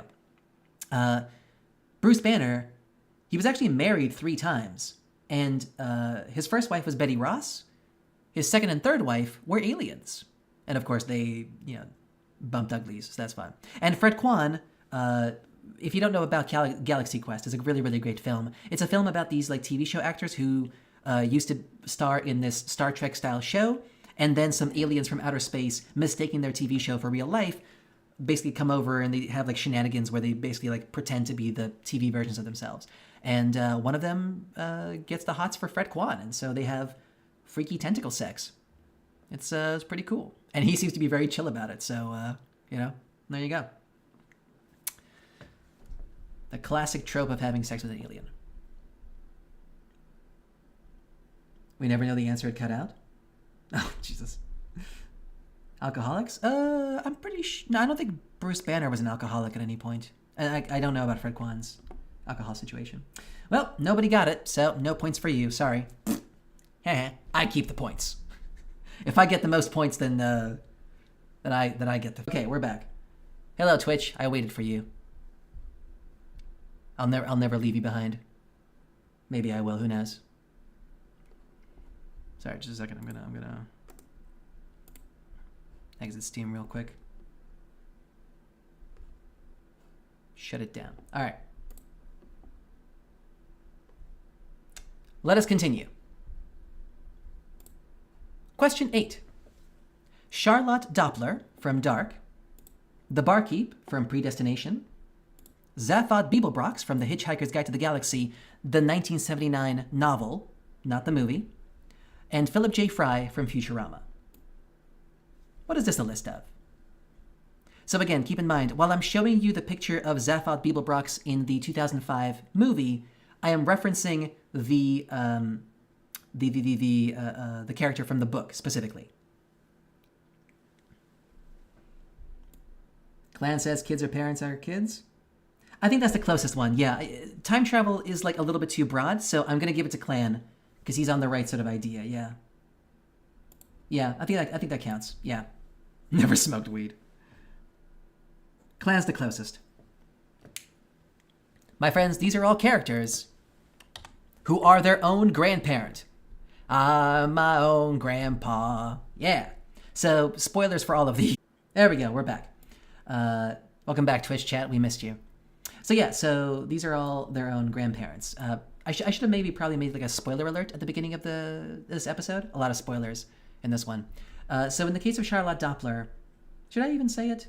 go. Bruce Banner, he was actually married 3 times. And his first wife was Betty Ross. His second and third wife were aliens. And of course, they, bumped uglies, so that's fun. And Fred Kwan, if you don't know about Galaxy Quest, it's a really, really great film. It's a film about these like TV show actors who used to star in this Star Trek style show, and then some aliens from outer space, mistaking their TV show for real life, basically come over and they have like shenanigans where they basically like pretend to be the TV versions of themselves. And one of them gets the hots for Fred Kwan, and so they have freaky tentacle sex. It's pretty cool. And he seems to be very chill about it, so, there you go. The classic trope of having sex with an alien. We never know the answer it cut out? Oh, Jesus. Alcoholics? I'm pretty no, I don't think Bruce Banner was an alcoholic at any point. I don't know about Fred Kwan's alcohol situation. Well, nobody got it, so no points for you. Sorry. I keep the points. If I get the most points, then I get the... Okay, we're back. Hello, Twitch. I waited for you. I'll never leave you behind. Maybe I will. Who knows? Sorry, just a second. I'm gonna exit Steam real quick. Shut it down. All right. Let us continue. Question 8. Charlotte Doppler from Dark, the Barkeep from Predestination, Zaphod Beeblebrox from The Hitchhiker's Guide to the Galaxy, the 1979 novel, not the movie, and Philip J. Fry from Futurama. What is this a list of? So again, keep in mind, while I'm showing you the picture of Zaphod Beeblebrox in the 2005 movie, I am referencing the character from the book specifically. Clan says kids or parents are kids. I think that's the closest one. Yeah, time travel is like a little bit too broad, so I'm gonna give it to Clan because he's on the right sort of idea. Yeah. I think that counts. Yeah, never smoked weed. Clan's the closest. My friends, these are all characters who are their own grandparent. I'm my own grandpa. Yeah. So, spoilers for all of these. There we go, we're back. Welcome back, Twitch chat. We missed you. So yeah, so these are all their own grandparents. I should have maybe probably made like a spoiler alert at the beginning of this episode. A lot of spoilers in this one. So in the case of Charlotte Doppler, should I even say it?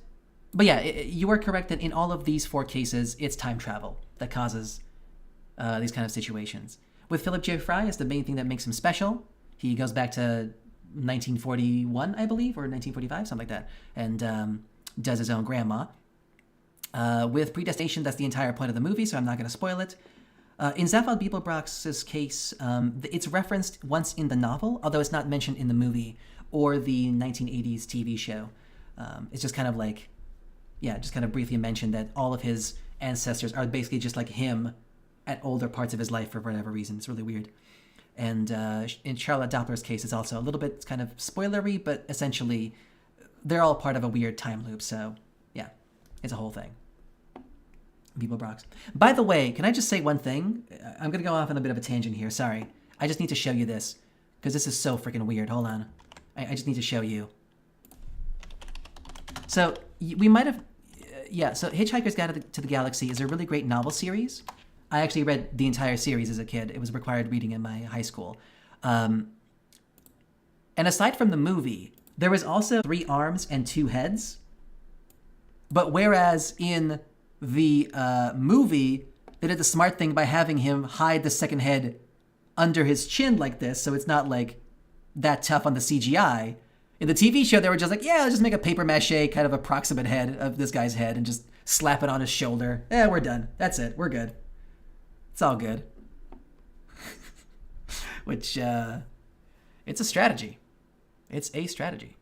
But yeah, you are correct that in all of these 4 cases, it's time travel that causes these kind of situations. With Philip J. Fry, it's the main thing that makes him special. He goes back to 1941, I believe, or 1945, something like that, and does his own grandma. With Predestination, that's the entire point of the movie, so I'm not going to spoil it. In Zaphod Beeblebrox's case, it's referenced once in the novel, although it's not mentioned in the movie or the 1980s TV show. It's just kind of like, just kind of briefly mentioned that all of his ancestors are basically just like him at older parts of his life for whatever reason. It's really weird. And in Charlotte Doppler's case, it's also a little bit kind of spoilery, but essentially they're all part of a weird time loop. So yeah, it's a whole thing. Beeblebrox. By the way, can I just say one thing? I'm going to go off on a bit of a tangent here. Sorry. I just need to show you this because this is so freaking weird. Hold on. I just need to show you. So we might have... so Hitchhiker's Guide to the Galaxy is a really great novel series. I actually read the entire series as a kid. It was required reading in my high school. And aside from the movie, there was also 3 arms and 2 heads. But whereas in the movie, they did the smart thing by having him hide the second head under his chin like this, so it's not like that tough on the CGI. In the TV show, they were just like, let's just make a paper mache kind of approximate head of this guy's head and just slap it on his shoulder. We're done. That's it. We're good. It's all good. Which, it's a strategy. It's a strategy.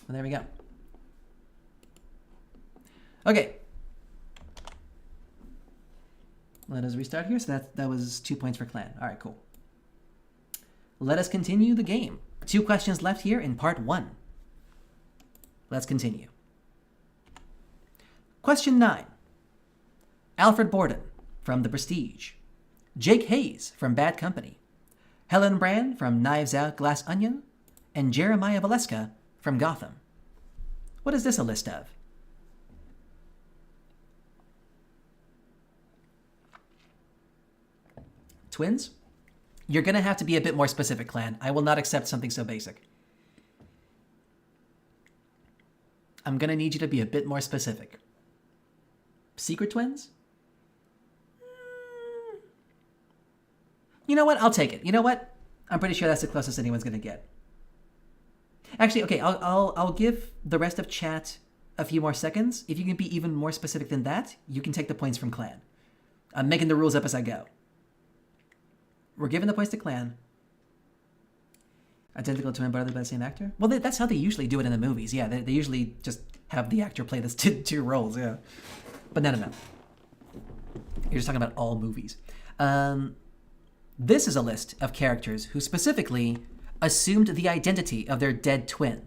Well, there we go. Okay. Let us restart here. So that was 2 points for clan. All right, cool. Let us continue the game. 2 questions left here in part 1. Let's continue. Question 9. Alfred Borden from The Prestige. Jake Hayes from Bad Company. Helen Brand from Knives Out, Glass Onion. And Jeremiah Valeska from Gotham. What is this a list of? Twins? You're going to have to be a bit more specific, clan. I will not accept something so basic. I'm going to need you to be a bit more specific. Secret twins? You know what? I'll take it. You know what? I'm pretty sure that's the closest anyone's going to get. Actually, okay, I'll give the rest of chat a few more seconds. If you can be even more specific than that, you can take the points from clan. I'm making the rules up as I go. We're giving the points to clan. Identical twin brother by the same actor? Well, that's how they usually do it in the movies. Yeah, they usually just have the actor play this two roles, yeah. But no. You're just talking about all movies. This is a list of characters who specifically assumed the identity of their dead twin.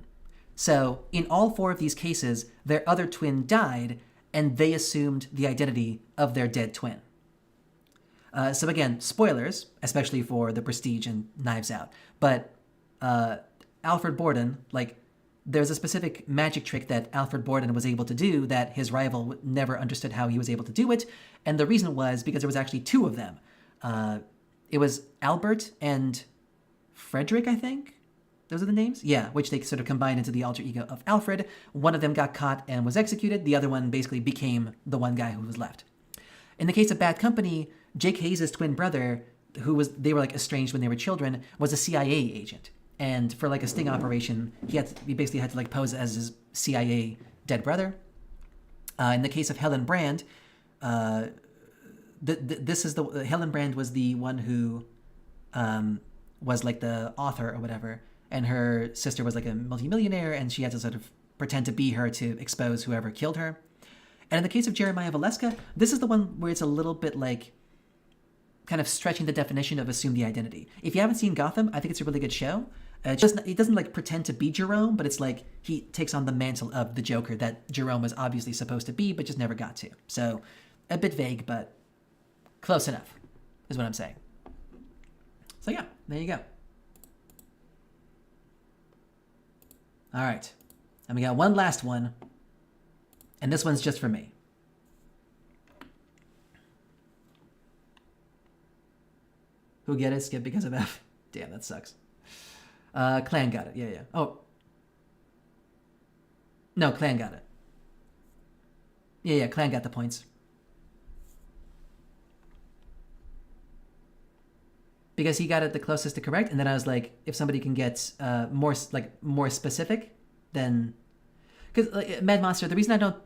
So, in all 4 of these cases, their other twin died, and they assumed the identity of their dead twin. So again, spoilers, especially for The Prestige and Knives Out. But Alfred Borden, there's a specific magic trick that Alfred Borden was able to do that his rival never understood how he was able to do it. And the reason was because there was actually 2 of them. It was Albert and Frederick, I think? Those are the names? Yeah, which they sort of combined into the alter ego of Alfred. One of them got caught and was executed. The other one basically became the one guy who was left. In the case of Bad Company, Jake Hayes' twin brother, they were estranged when they were children, was a CIA agent. And for a sting operation, he basically had to pose as his CIA dead brother. In the case of Helen Brand, Helen Brand was the one who was the author or whatever, and her sister was a multimillionaire, and she had to sort of pretend to be her to expose whoever killed her. And in the case of Jeremiah Valeska, this is the one where it's a little bit kind of stretching the definition of assume the identity. If you haven't seen Gotham, I think it's a really good show. It doesn't pretend to be Jerome, but it's he takes on the mantle of the Joker that Jerome was obviously supposed to be, but just never got to. So a bit vague, but close enough is what I'm saying. So yeah, there you go. All right. And we got one last one. And this one's just for me. Who get it? Skip because of F. Damn, that sucks. Clan got it. Yeah. Oh. No, Clan got it. Yeah, Clan got the points. Because he got it the closest to correct, and then I was like, if somebody can get more specific, then... Because, Mad Monster, the reason I don't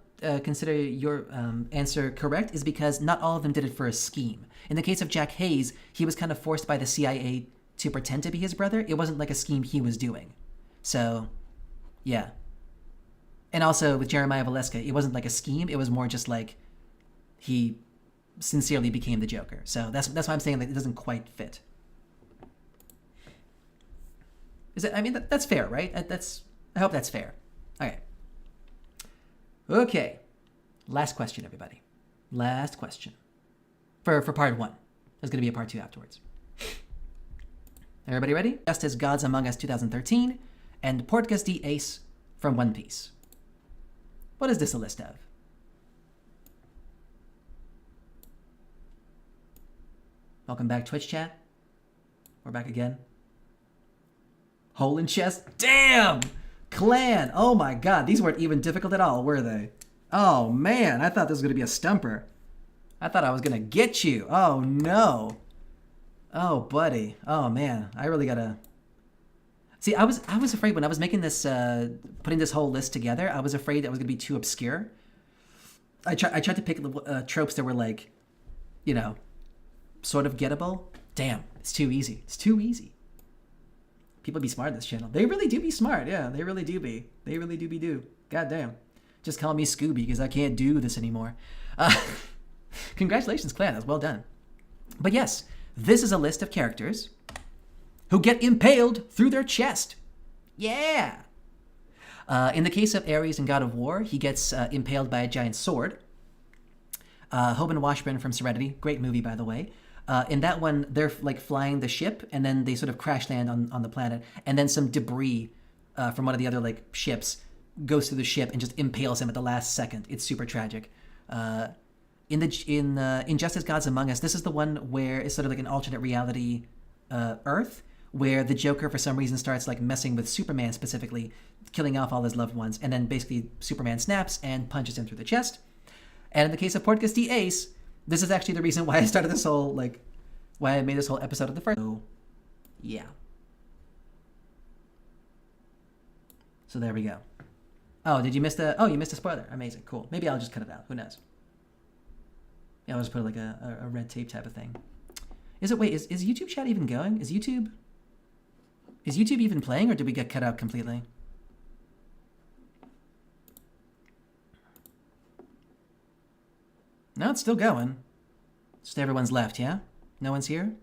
consider your answer correct is because not all of them did it for a scheme. In the case of Jack Hayes, he was kind of forced by the CIA to pretend to be his brother. It wasn't like a scheme he was doing. So, yeah. And also with Jeremiah Valeska, it wasn't like a scheme. It was more just like he sincerely became the Joker. So that's why I'm saying that it doesn't quite fit. That's fair, right? I hope that's fair. Okay. Okay. Last question, everybody. Last question. For part 1. There's going to be a part 2 afterwards. Everybody ready? Just as Gods Among Us 2013 and Portgas D. Ace from One Piece. What is this a list of? Welcome back, Twitch chat. We're back again. Hole in chest. Damn! Clan! Oh my god, these weren't even difficult at all, were they? Oh man, I thought this was going to be a stumper. I thought I was going to get you. Oh no. Oh buddy. Oh man, I really gotta... See, I was afraid when I was making this, putting this whole list together, I was afraid that it was going to be too obscure. I tried to pick tropes that were like, you know, sort of gettable. Damn, it's too easy. It's too easy. People be smart on this channel. They really do be smart. Yeah, they really do be. They really do be do. God damn. Just call me Scooby because I can't do this anymore. Congratulations, Clan. That's well done. But yes, this is a list of characters who get impaled through their chest. Yeah. In the case of Ares in God of War, he gets impaled by a giant sword. Hoban Washburn from Serenity, great movie by the way. In that one, they're like flying the ship, and then they sort of crash land on the planet, and then some debris from one of the other like ships goes through the ship and just impales him at the last second. It's super tragic. In Injustice Gods Among Us, this is the one where it's sort of like an alternate reality Earth, where the Joker for some reason starts like messing with Superman specifically, killing off all his loved ones, and then basically Superman snaps and punches him through the chest. And in the case of Portgas D. Ace, this is actually the reason why I started this whole, like, why I made this whole episode of the first. So, yeah. So there we go. Oh, did you miss the... Oh, you missed a spoiler. Amazing. Cool. Maybe I'll just cut it out. Who knows? Yeah, I'll just put like a red tape type of thing. Is YouTube chat even going? Is YouTube even playing, or did we get cut out completely? No, it's still going. Just everyone's left, yeah? No one's here?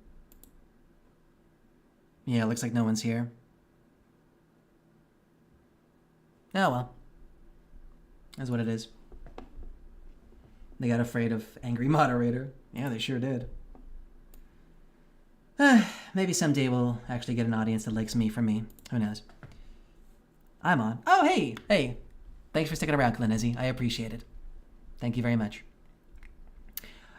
Yeah, it looks like no one's here. Oh well. That's what it is. They got afraid of angry moderator. Yeah, they sure did. Maybe someday we'll actually get an audience that likes me for me. Who knows? I'm on. Oh, hey! Hey! Thanks for sticking around, Glenizzy. I appreciate it. Thank you very much.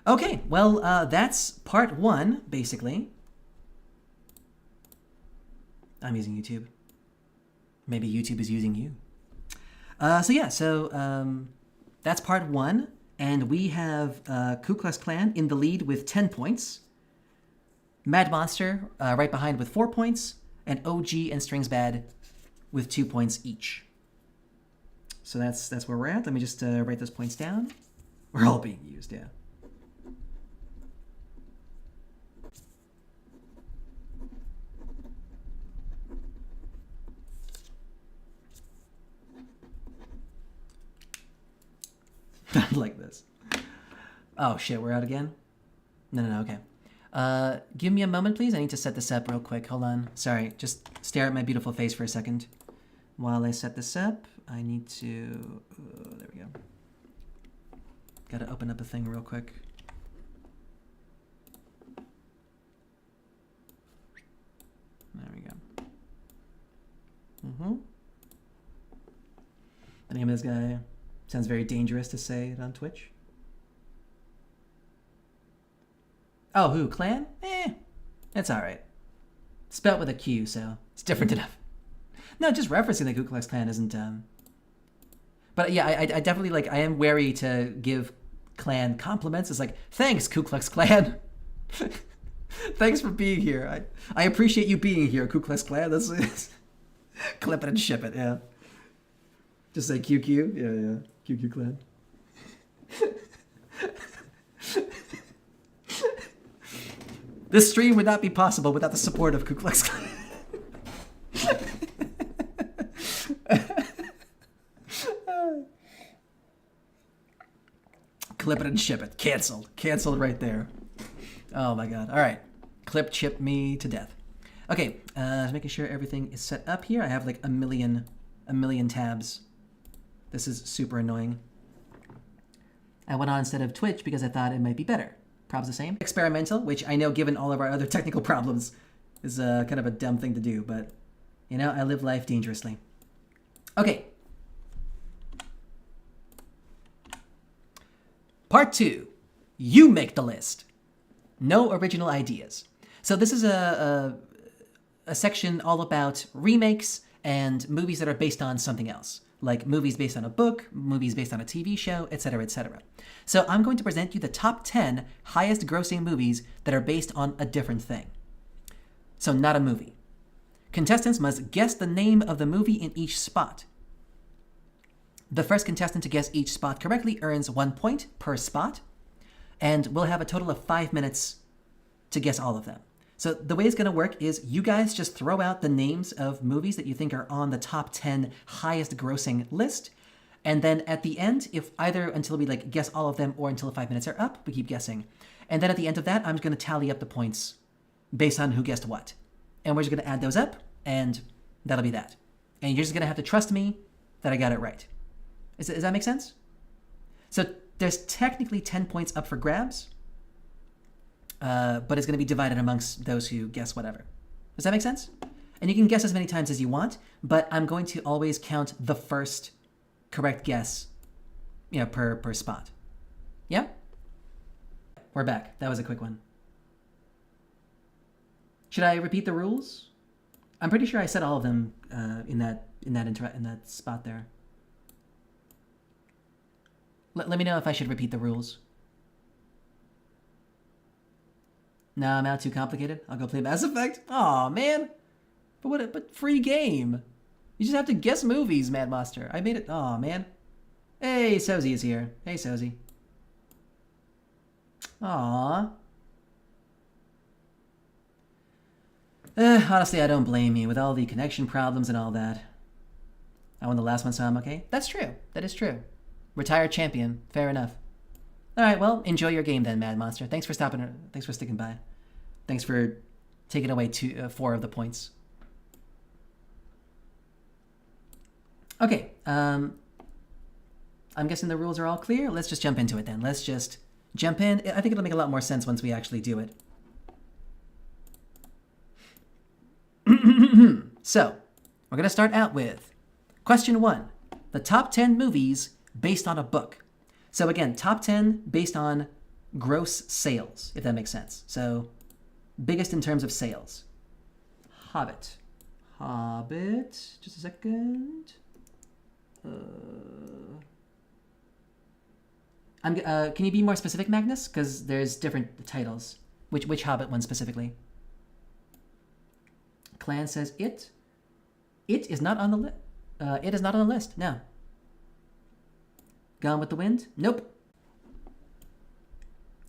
Okay, well, that's part 1, basically. I'm using YouTube. Maybe YouTube is using you. So that's part 1, and we have Ku Klux Klan in the lead with 10 points, Mad Monster right behind with 4 points, and OG and Strings Bad with 2 points each. So that's where we're at. Let me just write those points down. We're all being used, yeah. Like this. Oh shit, we're out again? No, okay. Give me a moment, please. I need to set this up real quick. Hold on. Sorry, just stare at my beautiful face for a second. While I set this up, I need to... there we go. Gotta open up a thing real quick. There we go. The name of this guy... Sounds very dangerous to say it on Twitch. Oh, who? Clan? It's alright. Spelt with a Q, so it's different enough. No, just referencing the Ku Klux Klan isn't, But yeah, I definitely, like, I am wary to give Klan compliments. It's like, thanks, Ku Klux Klan. Thanks for being here. I appreciate you being here, Ku Klux Klan. That's clip it and ship it, yeah. Just say QQ? Yeah. QQ Klan. This stream would not be possible without the support of Ku Klux Klan. Clip it and ship it. Canceled. Canceled right there. Oh my god. All right. Clip chip me to death. Okay, making sure everything is set up here. I have like a million tabs. This is super annoying. I went on instead of Twitch because I thought it might be better. Probs the same. Experimental, which I know given all of our other technical problems is kind of a dumb thing to do, but you know, I live life dangerously. Okay. Part 2. You make the list. No original ideas. So this is a section all about remakes and movies that are based on something else, like movies based on a book, movies based on a TV show, etc., etc. So I'm going to present you the top 10 highest grossing movies that are based on a different thing. So not a movie. Contestants must guess the name of the movie in each spot. The first contestant to guess each spot correctly earns 1 point per spot, and we'll have a total of 5 minutes to guess all of them. So the way it's going to work is you guys just throw out the names of movies that you think are on the top 10 highest grossing list. And then at the end, if either until we like guess all of them or until 5 minutes are up, we keep guessing. And then at the end of that, I'm just going to tally up the points based on who guessed what. And we're just going to add those up, and that'll be that. And you're just going to have to trust me that I got it right. Does that make sense? So there's technically 10 points up for grabs, but it's going to be divided amongst those who guess whatever. Does that make sense? And you can guess as many times as you want, but I'm going to always count the first correct guess, you know, per spot. Yeah? We're back. That was a quick one. Should I repeat the rules? I'm pretty sure I said all of them in that spot there. Let me know if I should repeat the rules. No, I'm not too complicated. I'll go play Mass Effect. Aw, man. But free game. You just have to guess movies, Mad Monster. I made it. Aw, man. Hey, Sozy is here. Hey, Sozy. Aw. Honestly, I don't blame you with all the connection problems and all that. I won the last one, so I'm okay. That's true. That is true. Retired champion. Fair enough. All right, well, enjoy your game then, Mad Monster. Thanks for stopping. Thanks for sticking by. Thanks for taking away 4 of the points. Okay, I'm guessing the rules are all clear. Let's just jump into it then. Let's just jump in. I think it'll make a lot more sense once we actually do it. So, we're going to start out with question 1. The top 10 movies based on a book. So again, top 10 based on gross sales, if that makes sense. So, biggest in terms of sales. Hobbit. Just a second. Can you be more specific, Magnus? Because there's different titles. Which Hobbit one specifically? Clan says it. It is not on the list. It is not on the list. No. Gone with the Wind? Nope.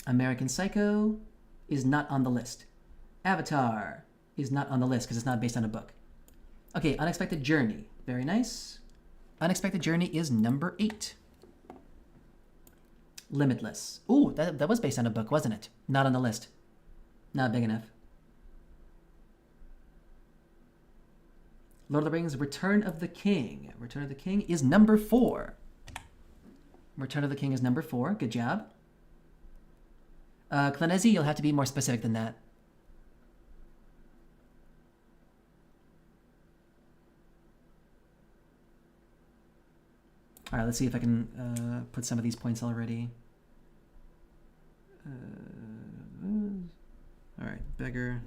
American Psycho is not on the list. Avatar is not on the list because it's not based on a book. Okay, Unexpected Journey. Very nice. Unexpected Journey is number 8. Limitless. Ooh, that was based on a book, wasn't it? Not on the list. Not big enough. Lord of the Rings, Return of the King. Return of the King is number 4. Return of the King is number 4. Good job. Clanezi, you'll have to be more specific than that. All right, let's see if I can put some of these points already. All right, Beggar.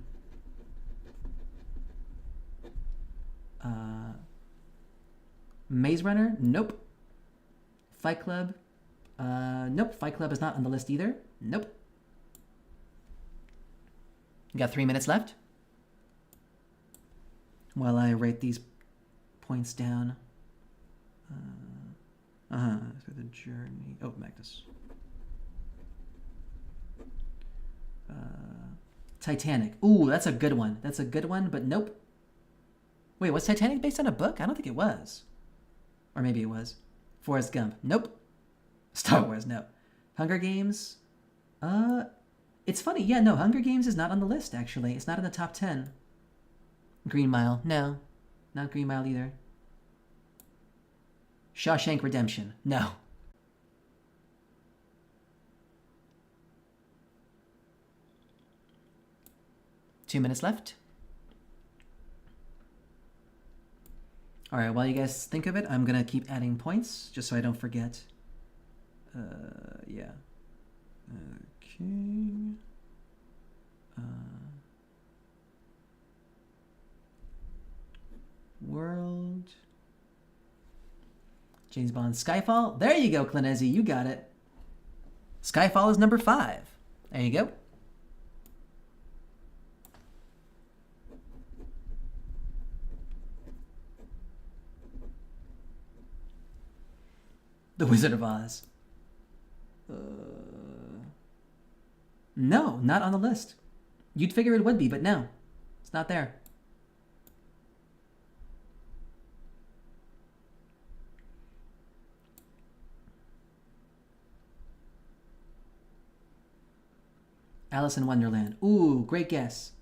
Maze Runner? Nope. Fight Club? Nope. Fight Club is not on the list either. Nope. You got 3 minutes left. While I write these points down. So the journey. Oh, Magnus. Titanic. Ooh, that's a good one. That's a good one, but nope. Wait, was Titanic based on a book? I don't think it was. Or maybe it was. Forrest Gump. Nope. Star Wars, no. Hunger Games. It's funny. Yeah, no, Hunger Games is not on the list, actually. It's not in the top 10. Green Mile. No. Not Green Mile either. Shawshank Redemption. No. Two minutes left. All right, while you guys think of it, I'm going to keep adding points just so I don't forget. Yeah. Okay. World. James Bond. Skyfall. There you go, Clanezi. You got it. Skyfall is number 5. There you go. The Wizard of Oz. No, not on the list. You'd figure it would be, but no. It's not there. Alice in Wonderland. Ooh, great guess.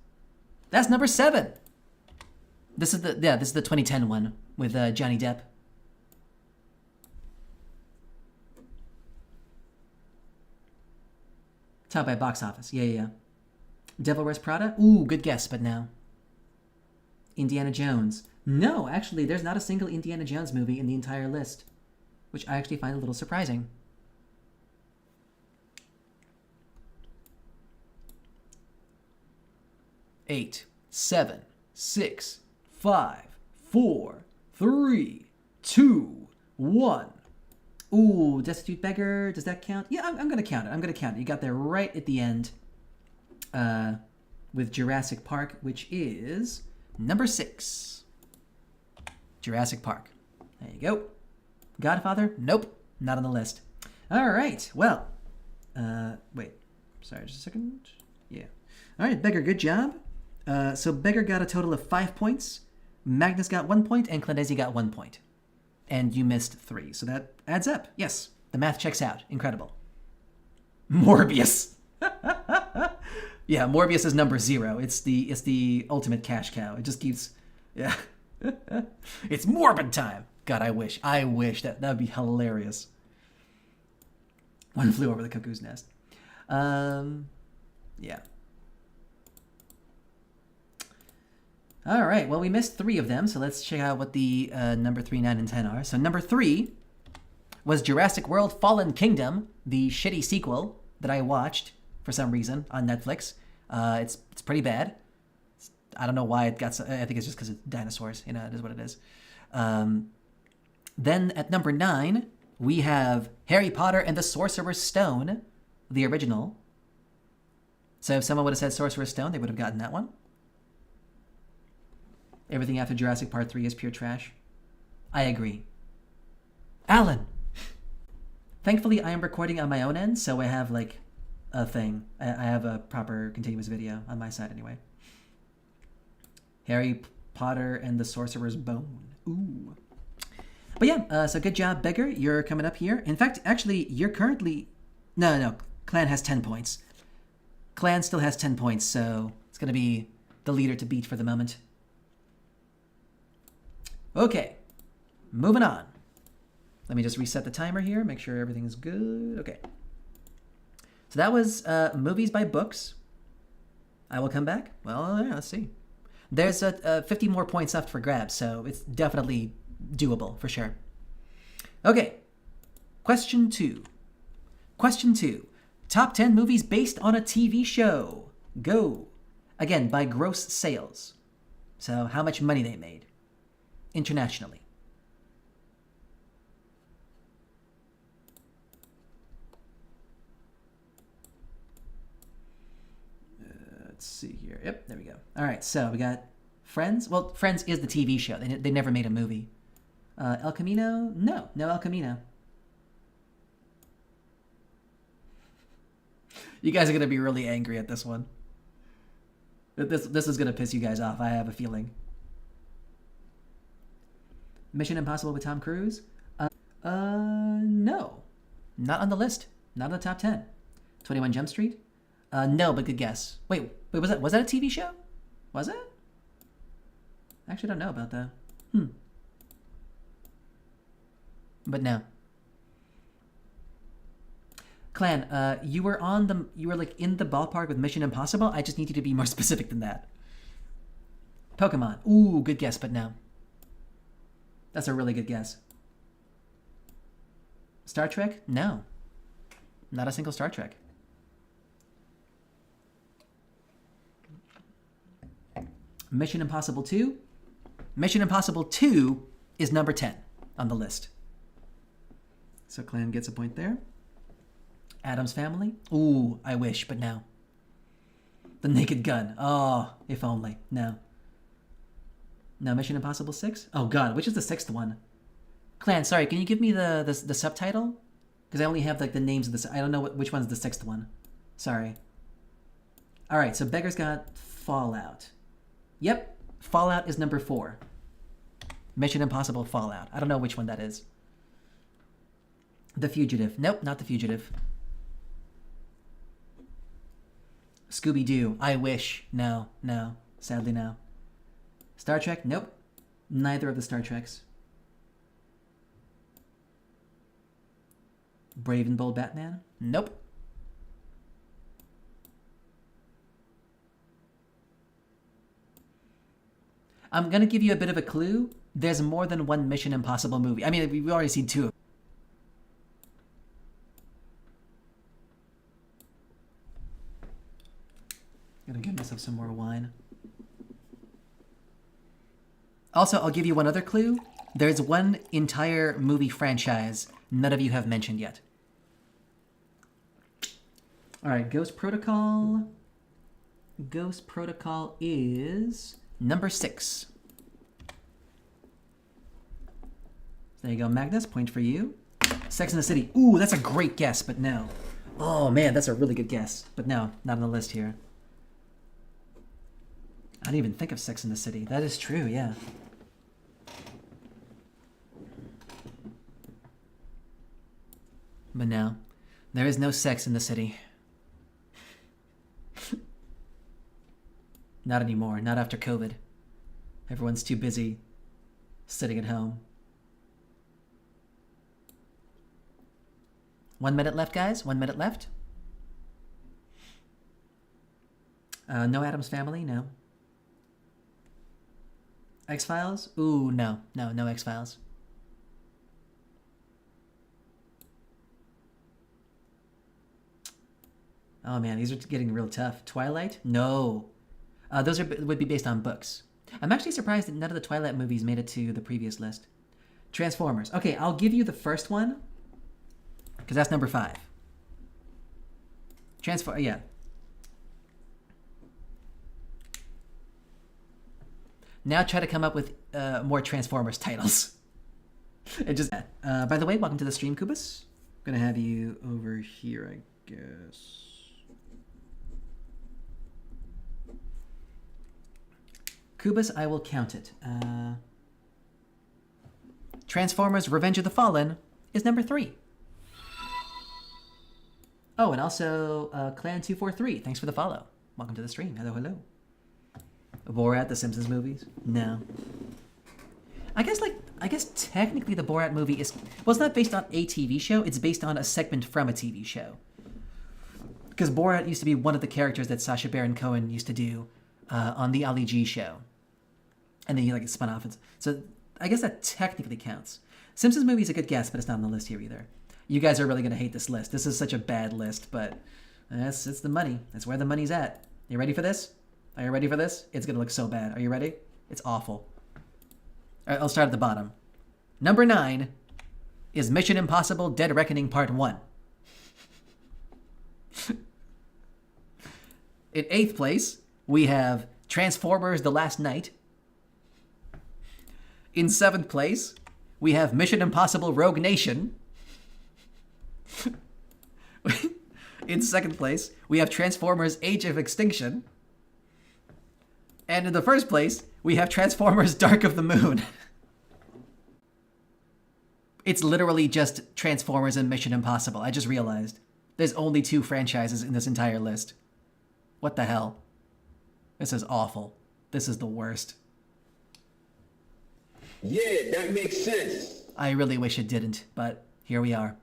That's number 7. This is the 2010 one with Johnny Depp. Top by box office. Yeah. Devil Wears Prada? Ooh, good guess, but no. Indiana Jones. No, actually, there's not a single Indiana Jones movie in the entire list, which I actually find a little surprising. Eight, 7, 6, 5, 4, 3, 2, 1. Ooh, Destitute Beggar. Does that count? Yeah, I'm going to count it. You got there right at the end with Jurassic Park, which is number 6. Jurassic Park. There you go. Godfather? Nope. Not on the list. All right. Well, wait. Sorry, just a second. Yeah. All right, Beggar, good job. So Beggar got a total of 5 points. Magnus got 1 point, and Clanesi got 1 point. And you missed 3, so that adds up. Yes, the math checks out. Incredible. Morbius. Yeah, Morbius is number 0. It's the ultimate cash cow. It just keeps, yeah. It's Morbid time. God, I wish that would be hilarious. One Flew Over the Cuckoo's Nest. Yeah. All right, well, we missed 3 of them, so let's check out what the number 3, 9, and 10 are. So number 3 was Jurassic World Fallen Kingdom, the shitty sequel that I watched for some reason on Netflix. It's pretty bad. I don't know why it got so, I think it's just because it's dinosaurs. You know, it is what it is. Then at number 9, we have Harry Potter and the Sorcerer's Stone, the original. So if someone would have said Sorcerer's Stone, they would have gotten that one. Everything after Jurassic Park 3 is pure trash. I agree. Alan! Thankfully, I am recording on my own end, so I have, like, a thing. I have a proper continuous video on my side, anyway. Harry Potter and the Sorcerer's Bone. Ooh. But yeah, so good job, Beggar. You're coming up here. In fact, actually, you're currently... No. Clan has 10 points. Clan still has 10 points, so it's going to be the leader to beat for the moment. Okay, moving on. Let me just reset the timer here, make sure everything's good. Okay. So that was movies by books. I will come back. Well, yeah, let's see. There's 50 more points left for grabs, so it's definitely doable, for sure. Okay, question 2. Question 2. Top 10 movies based on a TV show. Go. Again, by gross sales. So how much money they made. internationally. Let's see here. Yep, there we go. All right, so we got Friends. Well, Friends is the TV show. They never made a movie. El Camino? No El Camino. You guys are going to be really angry at this one. This is going to piss you guys off, I have a feeling. Mission Impossible with Tom Cruise? No. Not on the list. Not in the top 10. 21 Jump Street? No, but good guess. Wait, was that a TV show? Was it? I actually don't know about that. But no. Clan, you were like in the ballpark with Mission Impossible. I just need you to be more specific than that. Pokemon. Ooh, good guess, but no. That's a really good guess. Star Trek? No. Not a single Star Trek. Mission Impossible 2? Mission Impossible 2 is number 10 on the list. So Clan gets a point there. Addams Family? Ooh, I wish, but no. The Naked Gun. Oh, if only. No. No, Mission Impossible 6? Oh god, which is the sixth one? Clan, sorry, can you give me the subtitle? Because I only have like the names of this. I don't know which one's the sixth one. Sorry. Alright, so Beggar's got Fallout. Yep, Fallout is number 4. Mission Impossible Fallout. I don't know which one that is. The Fugitive. Nope, not The Fugitive. Scooby-Doo. I wish. No. Sadly, no. Star Trek? Nope. Neither of the Star Treks. Brave and Bold Batman? Nope. I'm gonna give you a bit of a clue. There's more than one Mission Impossible movie. I mean, we've already seen 2 of them. Gonna give myself some more wine. Also, I'll give you one other clue. There's one entire movie franchise none of you have mentioned yet. Alright, Ghost Protocol. Ghost Protocol is number 6. There you go, Magnus. Point for you. Sex and the City. Ooh, that's a great guess, but no. Oh man, that's a really good guess. But no, not on the list here. I didn't even think of Sex and the City. That is true, yeah. But no, there is no sex in the city. Not anymore, not after COVID. Everyone's too busy sitting at home. 1 minute left, guys. 1 minute left. No Addams Family, no. X-Files? Ooh, no X-Files. Oh man, these are getting real tough. Twilight? No. Those would be based on books. I'm actually surprised that none of the Twilight movies made it to the previous list. Transformers. Okay, I'll give you the first one, because that's number 5. Yeah. Now try to come up with more Transformers titles. It just. By the way, welcome to the stream, Kubus. I'm gonna have you over here, I guess. Kubus, I will count it. Transformers: Revenge of the Fallen is number 3. Oh, and also Clan243. Thanks for the follow. Welcome to the stream. Hello. Borat, the Simpsons movies? No. I guess technically the Borat movie is... Well, it's not based on a TV show. It's based on a segment from a TV show. Because Borat used to be one of the characters that Sacha Baron Cohen used to do on the Ali G show. And then he spun off. So I guess that technically counts. Simpsons movie is a good guess, but it's not on the list here either. You guys are really going to hate this list. This is such a bad list, but it's the money. That's where the money's at. You ready for this? Are you ready for this? It's going to look so bad. Are you ready? It's awful. All right, I'll start at the bottom. Number 9 is Mission Impossible Dead Reckoning Part 1. In 8th place, we have Transformers The Last Night. In 7th place, we have Mission Impossible Rogue Nation. In 2nd place, we have Transformers Age of Extinction. And in the 1st place, we have Transformers Dark of the Moon. It's literally just Transformers and Mission Impossible. I just realized. There's only 2 franchises in this entire list. What the hell? This is awful. This is the worst. Yeah, that makes sense. I really wish it didn't, but here we are.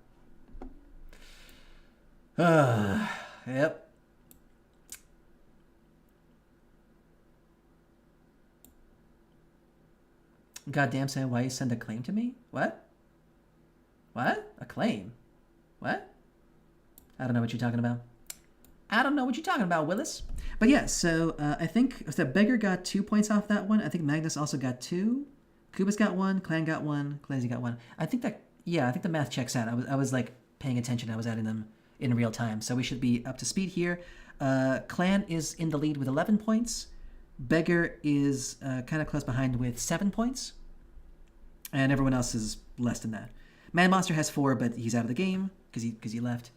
Yep. Goddamn, Sam, why you send a claim to me? What? What? A claim? What? I don't know what you're talking about. I don't know what you're talking about, Willis. But yeah, so I think so Beggar got 2 points off that one. I think Magnus also got 2. Kubus got 1. Clan got 1. Clazy got 1. I think the math checks out. I was like paying attention. I was adding them in real time. So we should be up to speed here. Clan is in the lead with 11 points. Beggar is kind of close behind with 7 points. And everyone else is less than that. Man Monster has 4, but he's out of the game because he left.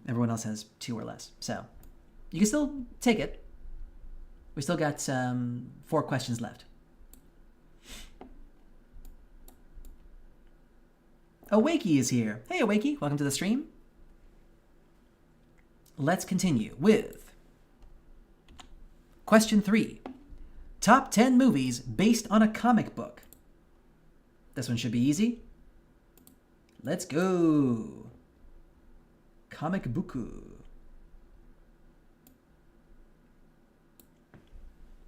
Everyone else has 2 or less. So you can still take it. We still got 4 questions left. Awakey is here. Hey, Awakey. Welcome to the stream. Let's continue with question 3. Top 10 movies based on a comic book. This one should be easy. Let's go. Comic buku.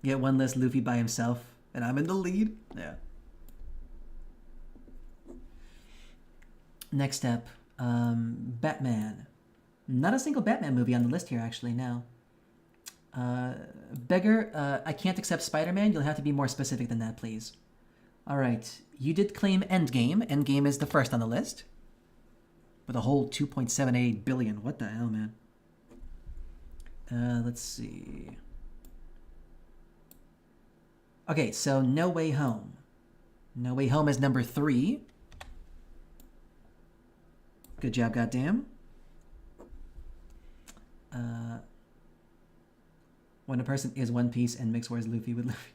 Get one less Luffy by himself, and I'm in the lead. Yeah. Next up, Batman. Not a single Batman movie on the list here, actually, no. Beggar, I can't accept Spider-Man. You'll have to be more specific than that, please. All right, you did claim Endgame. Endgame is the first on the list. With a whole 2.78 billion. What the hell, man? Let's see. Okay, so No Way Home. No Way Home is number 3. Good job, goddamn. When a person is One Piece and Mix Wars Luffy with Luffy.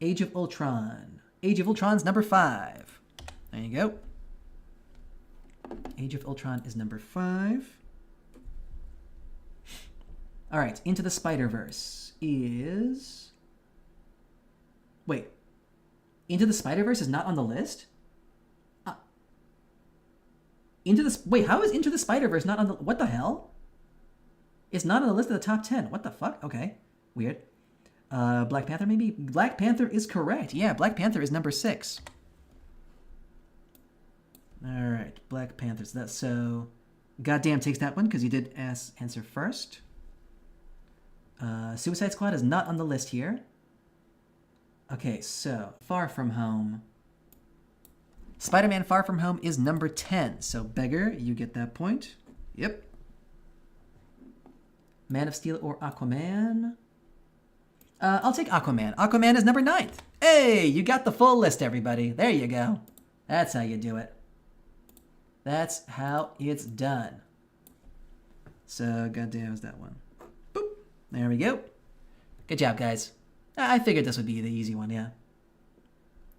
Age of Ultron. Age of Ultron's number 5. There you go. Age of Ultron is number 5. All right, Into the Spider-Verse is... Wait. Into the Spider-Verse is not on the list? Wait, how is Into the Spider-Verse not on the... What the hell? It's not on the list of the top 10. What the fuck? Okay. Weird. Black Panther, maybe? Black Panther is correct. Yeah, Black Panther is number 6. All right, Black Panthers. That's so... Goddamn takes that one because you did answer first. Suicide Squad is not on the list here. Okay, so Far From Home. Spider-Man Far From Home is number 10. So Beggar, you get that point. Yep. Man of Steel or Aquaman? I'll take Aquaman. Aquaman is number 9th. Hey, you got the full list, everybody. There you go. That's how you do it. That's how it's done. So, goddamn, is that one? Boop. There we go. Good job, guys. I figured this would be the easy one, yeah.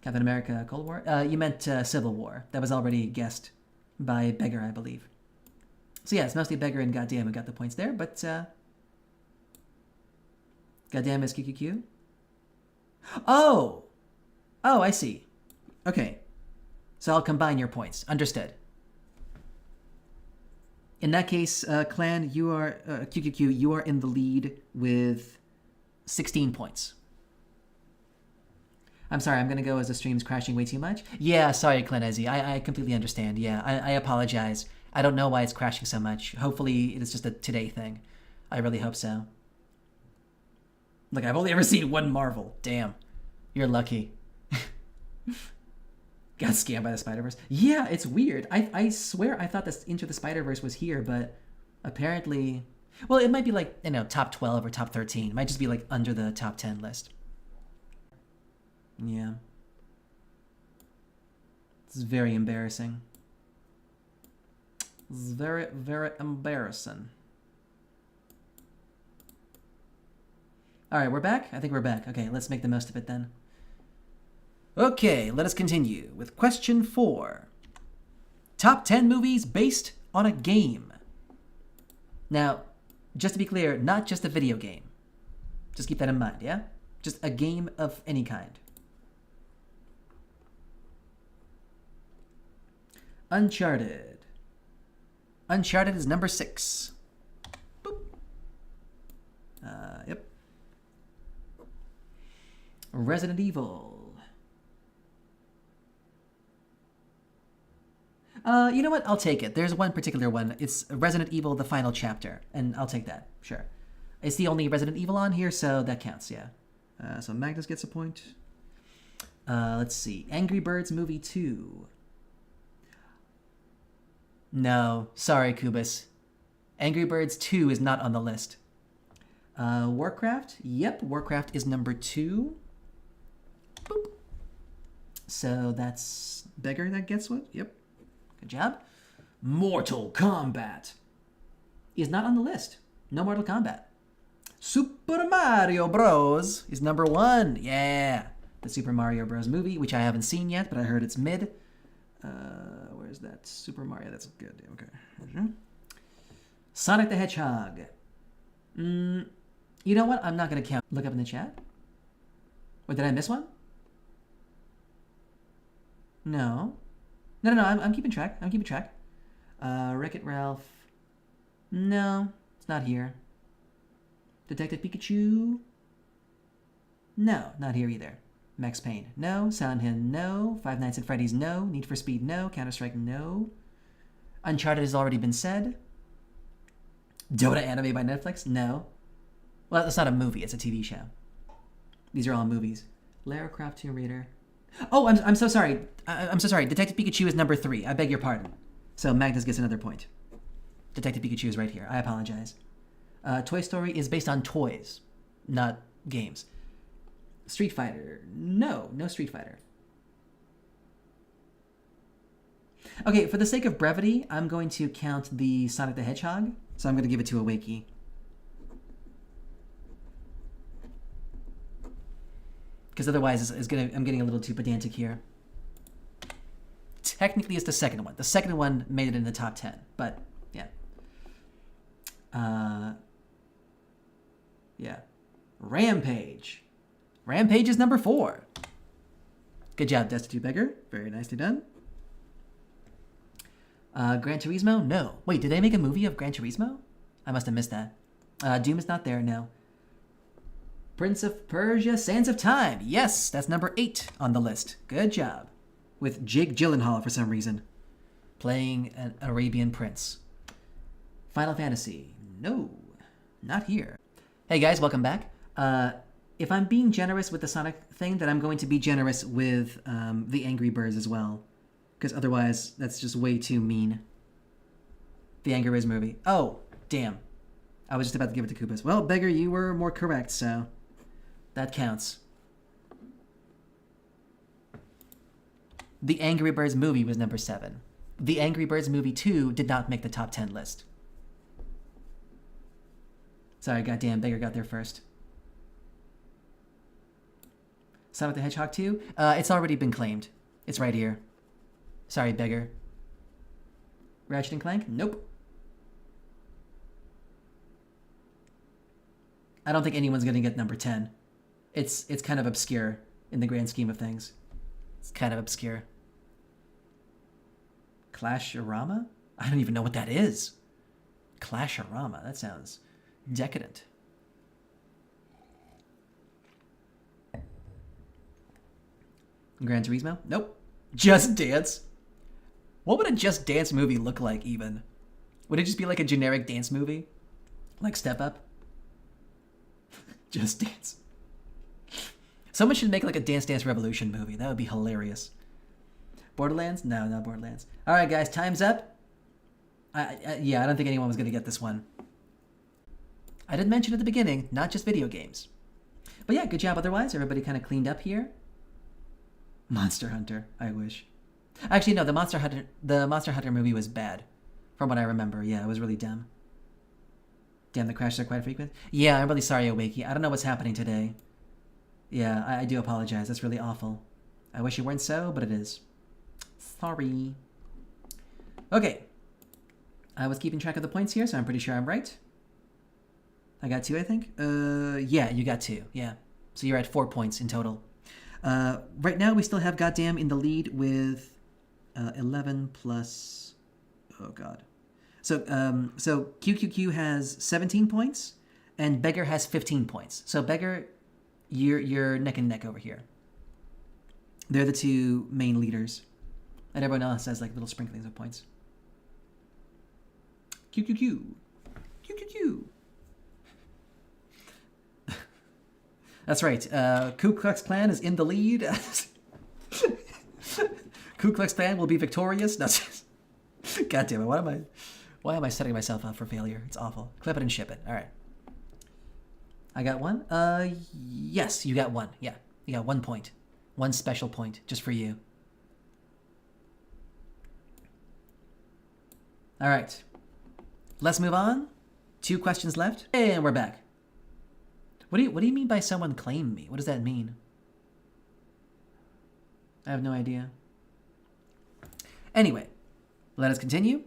Captain America, Cold War? You meant Civil War. That was already guessed by Beggar, I believe. So yeah, it's mostly Beggar and Goddamn who got the points there, but Goddamn is QQQ. Oh! Oh, I see. Okay. So I'll combine your points. Understood. In that case, Clan, you are, QQQ, you are in the lead with 16 points. I'm sorry, I'm going to go as the stream's crashing way too much. Yeah, sorry, Clanezi. I completely understand. Yeah, I apologize. I don't know why it's crashing so much. Hopefully, it's just a today thing. I really hope so. Look, I've only ever seen one Marvel. Damn. You're lucky. Got scammed by the Spider-Verse. Yeah, it's weird. I swear I thought this Into the Spider-Verse was here, but apparently... Well, it might be like, top 12 or top 13. It might just be like under the top 10 list. Yeah. It's very embarrassing. It's very, very embarrassing. Alright, we're back? I think we're back. Okay, let's make the most of it then. Okay, let us continue with question 4. Top 10 movies based on a game. Now, just to be clear, not just a video game. Just keep that in mind, yeah? Just a game of any kind. Uncharted. Uncharted is number 6. Boop. Yep. Resident Evil. You know what? I'll take it. There's one particular one. It's Resident Evil, the final chapter. And I'll take that. Sure. It's the only Resident Evil on here, so that counts, yeah. So Magnus gets a point. Let's see. Angry Birds Movie 2. No. Sorry, Kubus. Angry Birds 2 is not on the list. Warcraft? Yep, Warcraft is number 2. Boop. So that's Beggar that gets one? Yep. Good job. Mortal Kombat is not on the list. No Mortal Kombat. Super Mario Bros. is number 1. Yeah. The Super Mario Bros. Movie, which I haven't seen yet, but I heard it's mid. Where's that? Super Mario. That's good. Okay. Sonic the Hedgehog. You know what? I'm not going to count. Look up in the chat. Wait, did I miss one? No. No, I'm keeping track. I'm keeping track. Wreck-It Ralph. No, it's not here. Detective Pikachu. No, not here either. Max Payne. No. Silent Hill. No. Five Nights at Freddy's. No. Need for Speed. No. Counter-Strike. No. Uncharted has already been said. Dota anime by Netflix. No. Well, it's not a movie. It's a TV show. These are all movies. Lara Croft Tomb Raider. Oh, I'm so sorry. I'm so sorry. Detective Pikachu is number 3. I beg your pardon. So Magnus gets another point. Detective Pikachu is right here. I apologize. Toy Story is based on toys, not games. Street Fighter. No Street Fighter. Okay, for the sake of brevity, I'm going to count the Sonic the Hedgehog. So I'm going to give it to a Wakey. Because otherwise I'm getting a little too pedantic here. Technically, it's the second one. The second one made it in the top 10, but yeah. Yeah. Rampage. Rampage is number 4. Good job, Destitute Beggar. Very nicely done. Gran Turismo? No. Wait, did they make a movie of Gran Turismo? I must have missed that. Doom is not there, no. Prince of Persia, Sands of Time. Yes, that's number 8 on the list. Good job. With Jake Gyllenhaal for some reason. Playing an Arabian prince. Final Fantasy. No, not here. Hey guys, welcome back. If I'm being generous with the Sonic thing, then I'm going to be generous with the Angry Birds as well. Because otherwise, that's just way too mean. The Angry Birds movie. Oh, damn. I was just about to give it to Kubus. Well, Beggar, you were more correct, so that counts. The Angry Birds movie was number 7. The Angry Birds movie 2 did not make the top 10 list. Sorry, goddamn, Beggar got there first. Sonic the Hedgehog 2? It's already been claimed. It's right here. Sorry, Beggar. Ratchet and Clank? Nope. I don't think anyone's gonna get number 10. It's kind of obscure in the grand scheme of things. It's kind of obscure. Clash-orama? I don't even know what that is. Clash-orama. That sounds decadent. Gran Turismo? Nope. Just Dance? What would a Just Dance movie look like, even? Would it just be like a generic dance movie? Like Step Up? Just Dance. Someone should make like a Dance Dance Revolution movie. That would be hilarious. Borderlands? No, not Borderlands. All right, guys, time's up. Yeah, I don't think anyone was going to get this one. I did mention at the beginning, not just video games. But yeah, good job otherwise. Everybody kind of cleaned up here. Monster Hunter, I wish. Actually, no, the Monster Hunter movie was bad. From what I remember. Yeah, it was really dumb. Damn, the crashes are quite frequent. Yeah, I'm really sorry, Awakey. I don't know what's happening today. Yeah, I do apologize. That's really awful. I wish it weren't so, but it is. Sorry. Okay. I was keeping track of the points here, so I'm pretty sure I'm right. I got 2, I think. Yeah, you got 2. Yeah. So you're at 4 points in total. Right now, we still have Goddamn in the lead with 11 plus... Oh, God. So QQQ has 17 points, and Beggar has 15 points. So Beggar, you're neck and neck over here. They're the 2 main leaders. And everyone else has like little sprinklings of points. QQQ. QQQ. That's right. Ku Klux Klan is in the lead. Ku Klux Klan will be victorious. No, God damn it. Why am I setting myself up for failure? It's awful. Clip it and ship it. All right. I got 1? Yes, you got 1. Yeah. You got 1 point. 1 special point just for you. All right. Let's move on. 2 questions left. And we're back. What do you mean by someone claimed me? What does that mean? I have no idea. Anyway, let us continue.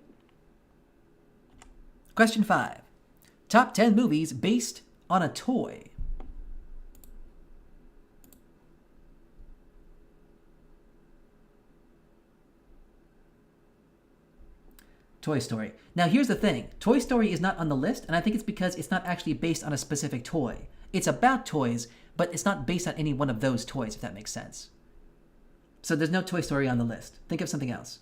Question 5. Top 10 movies based on a toy. Toy Story. Now here's the thing. Toy Story is not on the list, and I think it's because it's not actually based on a specific toy. It's about toys, but it's not based on any one of those toys, if that makes sense. So there's no Toy Story on the list. Think of something else.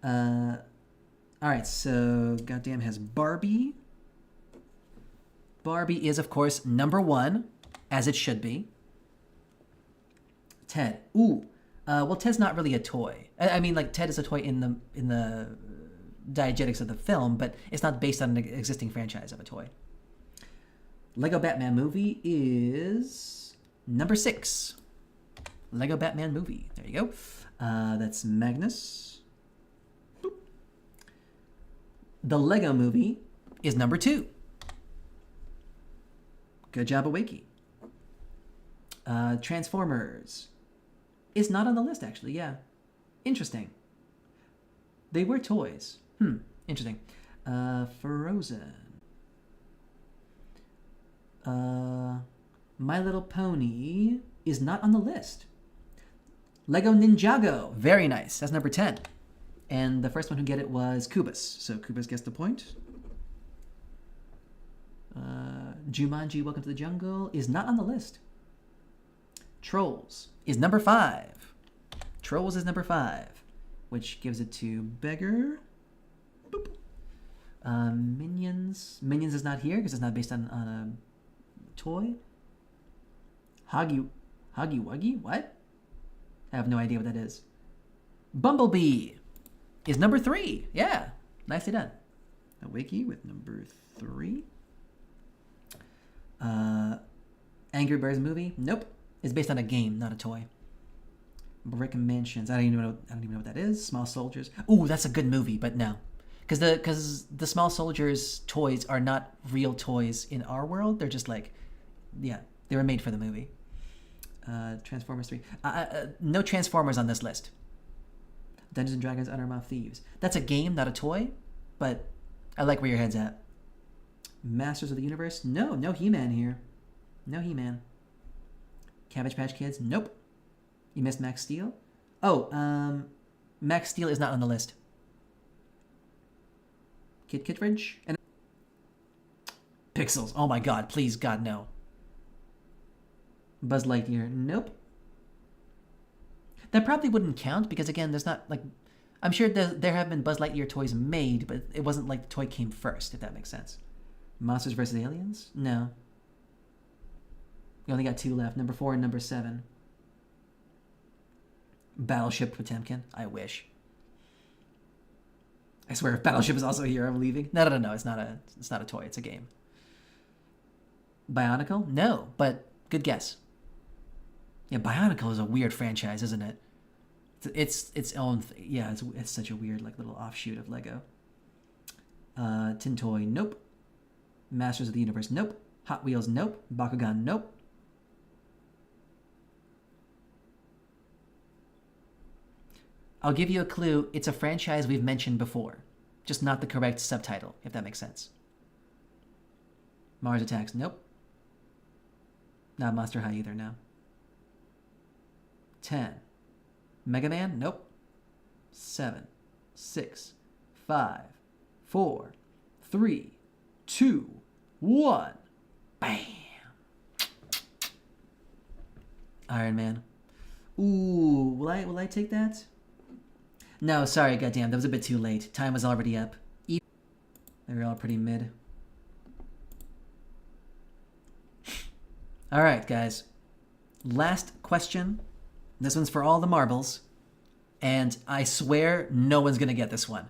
Alright, so Goddamn has Barbie. Barbie is, of course, number 1, as it should be. Ted. Ooh. Well, Ted's not really a toy. I mean, like, Ted is a toy in the diegetics of the film, but it's not based on an existing franchise of a toy. Lego Batman movie is number 6. Lego Batman movie. There you go. That's Magnus. Boop. The Lego movie is number 2. Good job, Awakey. Transformers is not on the list, actually. Yeah. Interesting. They were toys. Interesting. Frozen. My Little Pony is not on the list. Lego Ninjago. Very nice. That's number 10. And the first one who get it was Kubus. So Kubus gets the point. Jumanji, Welcome to the Jungle is not on the list. Trolls is number 5. Trolls is number 5, which gives it to Beggar. Boop. Minions. Minions is not here because it's not based on a toy. Huggy Wuggy? What? I have no idea what that is. Bumblebee is number 3. Yeah, nicely done. Awakey with number 3. Angry Birds movie? Nope. It's based on a game, not a toy. Brick Mansions. I don't even know what that is. Small Soldiers. Ooh, that's a good movie, but no. Because the Small Soldiers toys are not real toys in our world. They're just like, yeah, they were made for the movie. Transformers 3. No Transformers on this list. Dungeons and Dragons Undermouth Thieves. That's a game, not a toy, but I like where your head's at. Masters of the Universe? No He-Man here. No He-Man. Cabbage Patch Kids? Nope. You missed Max Steel? Oh, Max Steel is not on the list. Kid Kittredge? And Pixels. Oh my god, please, God, no. Buzz Lightyear? Nope. That probably wouldn't count because, again, there's not, like... I'm sure there have been Buzz Lightyear toys made, but it wasn't like the toy came first, if that makes sense. Monsters vs. Aliens? No. We only got 2 left. Number 4 and number 7. Battleship Potemkin. I wish. I swear, if Battleship is also here, I'm leaving. No. It's not a toy. It's a game. Bionicle? No, but good guess. Yeah, Bionicle is a weird franchise, isn't it? It's its own. Yeah, it's such a weird like little offshoot of Lego. Tin Toy? Nope. Masters of the Universe? Nope. Hot Wheels? Nope. Bakugan? Nope. I'll give you a clue. It's a franchise we've mentioned before. Just not the correct subtitle, if that makes sense. Mars Attacks? Nope. Not Monster High either, no. 10. Mega Man? Nope. 7, 6, 5, 4, 3, 2, 1. Bam! Iron Man. Ooh, will I take that? No, sorry, goddamn, that was a bit too late. Time was already up. They were all pretty mid. Alright, guys. Last question. This one's for all the marbles. And I swear no one's gonna get this one.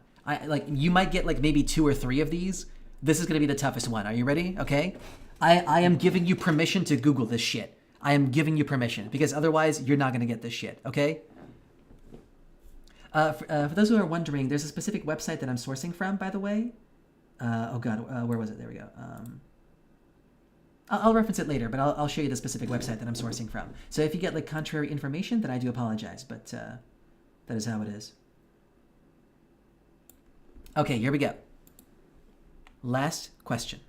You might get like maybe 2 or 3 of these. This is gonna be the toughest one. Are you ready? Okay? I am giving you permission to Google this shit. I am giving you permission, because otherwise you're not gonna get this shit, okay? For those who are wondering, there's a specific website that I'm sourcing from, by the way. Oh god, where was it? There we go. I'll reference it later, but I'll show you the specific website that I'm sourcing from. So if you get like contrary information, then I do apologize, but that is how it is. Okay, here we go. Last question.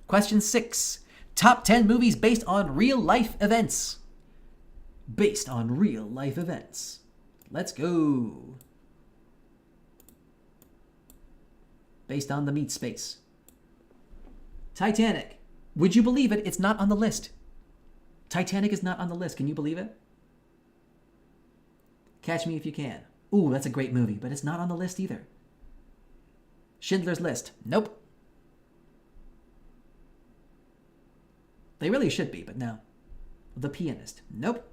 Question 6. Top 10 movies based on real life events. Based on real life events. Let's go. Based on the meat space. Titanic. Would you believe it? It's not on the list. Titanic is not on the list. Can you believe it? Catch Me If You Can. Ooh, that's a great movie, but it's not on the list either. Schindler's List. Nope. They really should be, but no. The Pianist. Nope.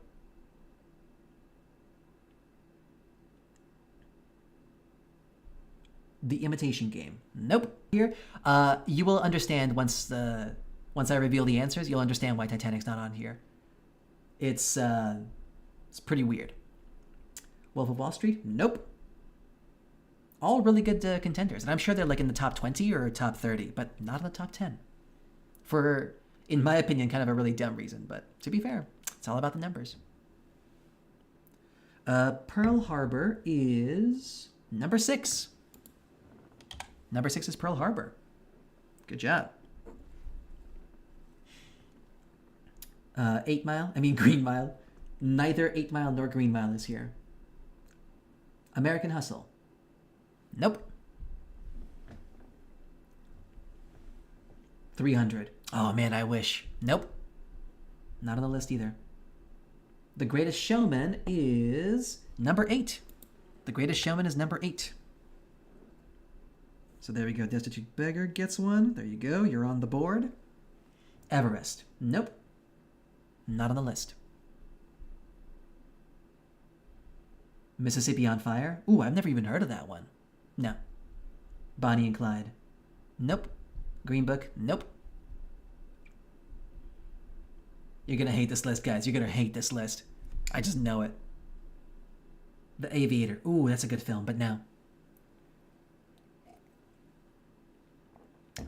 The Imitation Game. Nope. Here, you will understand once I reveal the answers. You'll understand why Titanic's not on here. It's pretty weird. Wolf of Wall Street. Nope. All really good contenders, and I'm sure they're like in the top 20 or top 30, but not in the top 10. For, in my opinion, kind of a really dumb reason. But to be fair, it's all about the numbers. Pearl Harbor is number 6. Number 6 is Pearl Harbor. Good job. Green Mile. Neither 8 Mile nor Green Mile is here. American Hustle. Nope. 300. Oh man, I wish. Nope. Not on the list either. The Greatest Showman is number 8. The Greatest Showman is number 8. So there we go. Destitute Beggar gets one. There you go. You're on the board. Everest. Nope. Not on the list. Mississippi on Fire. Ooh, I've never even heard of that one. No. Bonnie and Clyde. Nope. Green Book. Nope. You're gonna hate this list, guys. You're gonna hate this list. I just know it. The Aviator. Ooh, that's a good film, but no.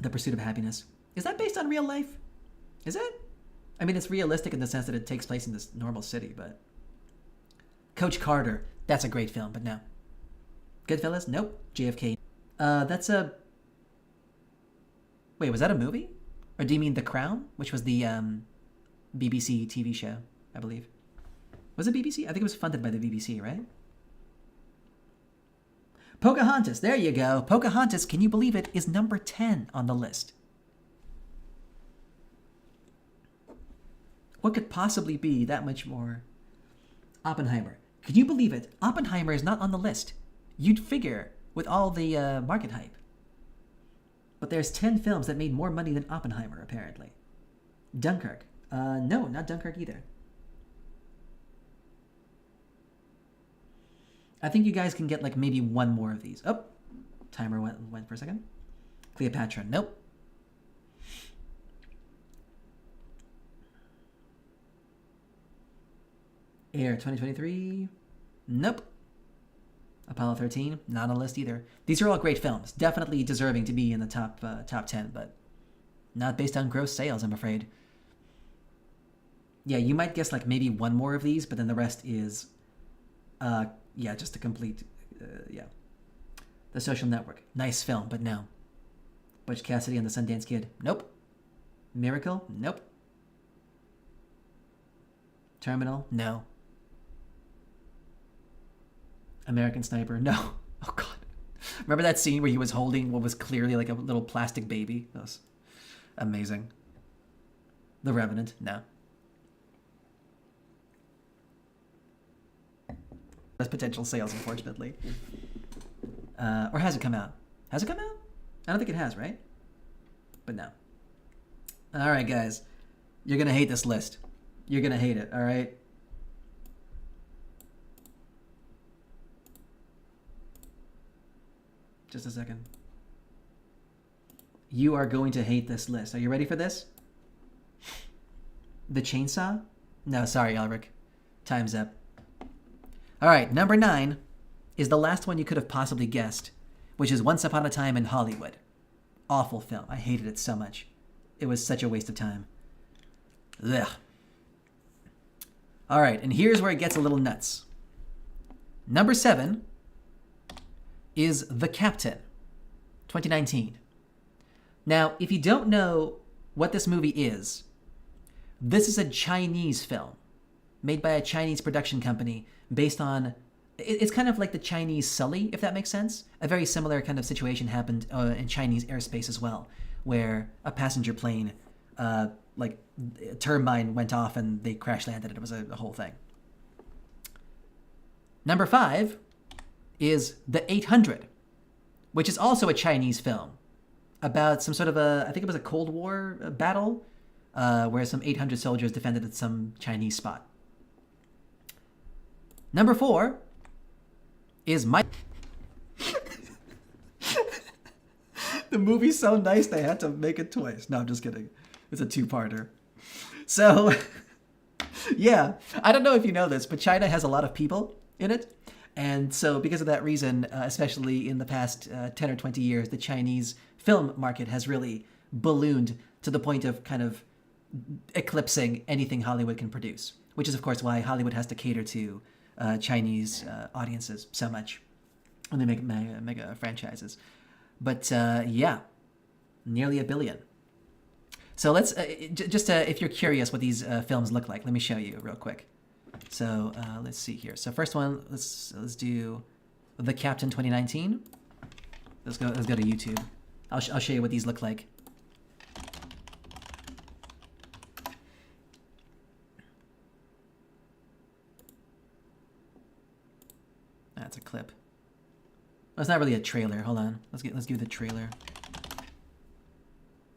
The Pursuit of Happiness. Is that based on real life? Is it? I mean, it's realistic in the sense that it takes place in this normal city, but... Coach Carter. That's a great film, but no. Goodfellas? Nope. JFK. That's a... Wait, was that a movie? Or do you mean The Crown? Which was the BBC TV show, I believe. Was it BBC? I think it was funded by the BBC, right? Pocahontas. There you go. Pocahontas, can you believe it, is number 10 on the list. What could possibly be that much more? Oppenheimer. Could you believe it? Oppenheimer is not on the list. You'd figure with all the market hype. But there's 10 films that made more money than Oppenheimer, apparently. Dunkirk. No, not Dunkirk either. I think you guys can get like maybe one more of these. Oh, timer went for a second. Cleopatra, nope. Air 2023, nope. Apollo 13, not on the list either. These are all great films, definitely deserving to be in the top 10, but not based on gross sales, I'm afraid. Yeah, you might guess like maybe one more of these, but then the rest is, yeah, just a complete, yeah. The Social Network, nice film, but no. Butch Cassidy and the Sundance Kid, nope. Miracle, nope. Terminal, no. American Sniper, no. Oh God. Remember that scene where he was holding what was clearly like a little plastic baby? That was amazing. The Revenant, no. That's potential sales, unfortunately. Or has it come out? Has it come out? I don't think it has, right? But no. All right, guys. You're going to hate this list. You're going to hate it, all right? Just a second. You are going to hate this list. Are you ready for this? The Chainsaw? No, sorry, Elric. Time's up. All right, number 9 is the last one you could have possibly guessed, which is Once Upon a Time in Hollywood. Awful film. I hated it so much. It was such a waste of time. Ugh. All right, and here's where it gets a little nuts. Number 7 is The Captain, 2019. Now, if you don't know what this movie is, this is a Chinese film made by a Chinese production company based on, it's kind of like the Chinese Sully, if that makes sense. A very similar kind of situation happened in Chinese airspace as well, where a passenger plane, like a turbine went off and they crash landed. It was a whole thing. Number 5 is The 800, which is also a Chinese film about some sort of I think it was a Cold War battle, where some 800 soldiers defended at some Chinese spot. Number 4 is The movie's so nice they had to make it twice. No, I'm just kidding. It's a two-parter. So, yeah, I don't know if you know this, but China has a lot of people in it. And so because of that reason, especially in the past 10 or 20 years, the Chinese film market has really ballooned to the point of kind of eclipsing anything Hollywood can produce, which is, of course, why Hollywood has to cater to Chinese audiences so much when they make mega franchises. But yeah, nearly $1 billion. So let's, if you're curious what these films look like, let me show you real quick. So let's see here. So first one, let's do The Captain 2019. Let's go to YouTube. I'll show you what these look like. That's a clip. Well, it's not really a trailer. Hold on. Let's give the trailer.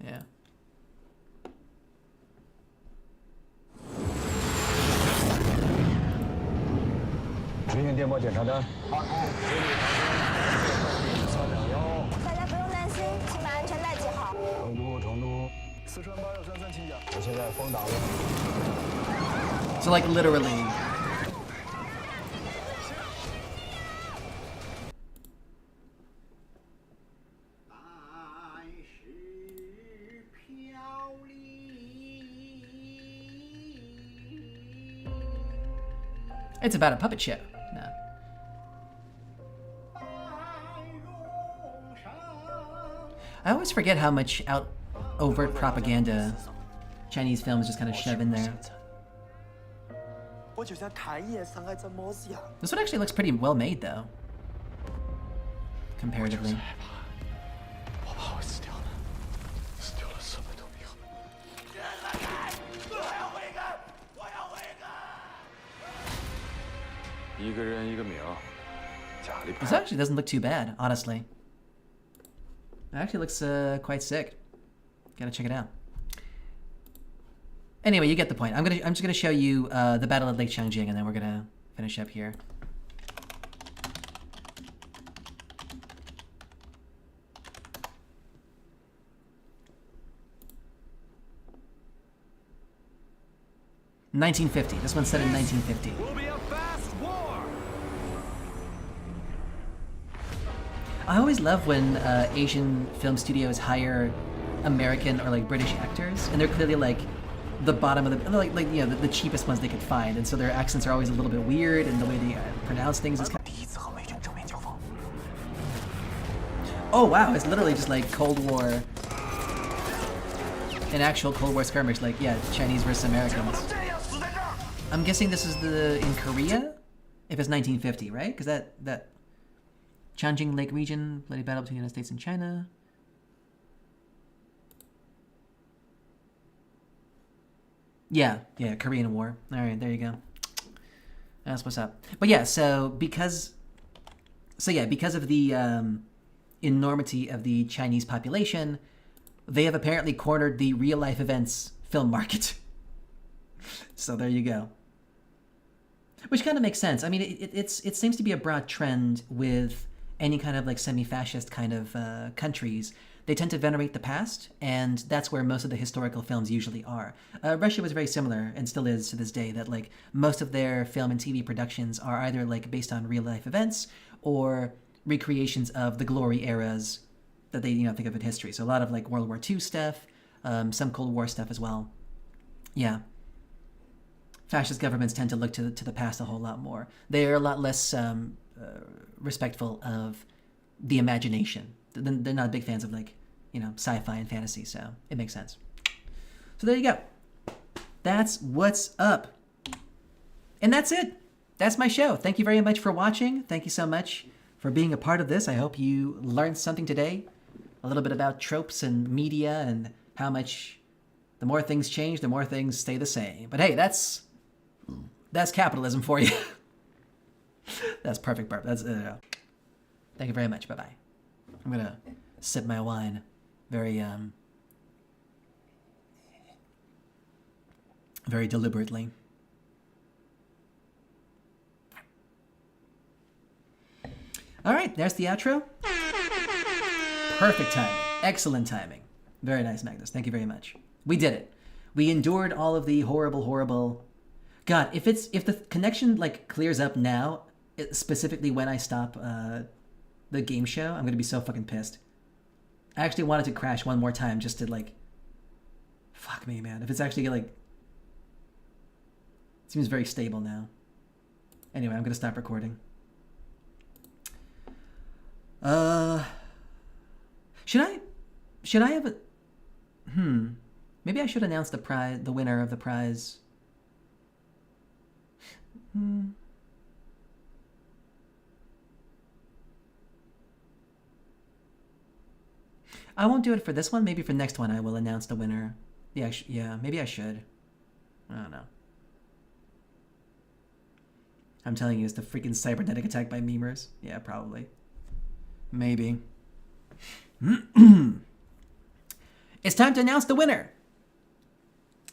Yeah. So like literally. It's about a puppet show. No. I always forget how much overt propaganda Chinese films just kind of shove in there. This one actually looks pretty well made, though, comparatively. This actually doesn't look too bad, honestly. It actually looks quite sick. Gotta check it out. Anyway, you get the point. I'm just gonna show you the Battle of Lake Changjing, and then we're gonna finish up here. (1950). This one's set in 1950. Will be a fast war. I always love when Asian film studios hire American or like British actors, and they're clearly like the bottom of the like you know the cheapest ones they could find, and so their accents are always a little bit weird, and the way they pronounce things is kind of... Oh wow, it's literally just like Cold War, an actual Cold War skirmish, like yeah, Chinese versus Americans. I'm guessing this is in Korea, if it's 1950, right? Because that Changjing Lake region, bloody battle between the United States and China. Yeah, Korean War. All right, there you go. That's what's up. But yeah, because of the enormity of the Chinese population, they have apparently cornered the real life events film market. So there you go. Which kind of makes sense. I mean, it seems to be a broad trend with any kind of like semi-fascist kind of countries. They tend to venerate the past, and that's where most of the historical films usually are. Russia was very similar, and still is to this day, that like most of their film and TV productions are either like based on real life events or recreations of the glory eras that they think of in history. So a lot of like World War II stuff, some Cold War stuff as well. Yeah. Fascist governments tend to look to the past a whole lot more. They're a lot less respectful of the imagination. They're not big fans of like, sci-fi and fantasy, so it makes sense. So there you go. That's what's up. And that's it. That's my show. Thank you very much for watching. Thank you so much for being a part of this. I hope you learned something today. A little bit about tropes and media and how much the more things change, the more things stay the same. But hey, that's capitalism for you. That's perfect, Barb. Thank you very much. Bye-bye. I'm gonna sip my wine very deliberately. All right, there's the outro. Perfect timing. Excellent timing. Very nice, Magnus. Thank you very much. We did it. We endured all of the horrible... God, if the connection like clears up now, specifically when I stop the game show, I'm gonna be so fucking pissed. I actually wanted to crash one more time just to like, fuck me, man. If it's actually like, it seems very stable now. Anyway, I'm gonna stop recording. Should I have a, maybe I should announce the winner of the prize. I won't do it for this one. Maybe for next one I will announce the winner. Yeah, maybe I should. I don't know. I'm telling you, it's the freaking cybernetic attack by memers. Yeah, probably. Maybe. It's time to announce the winner.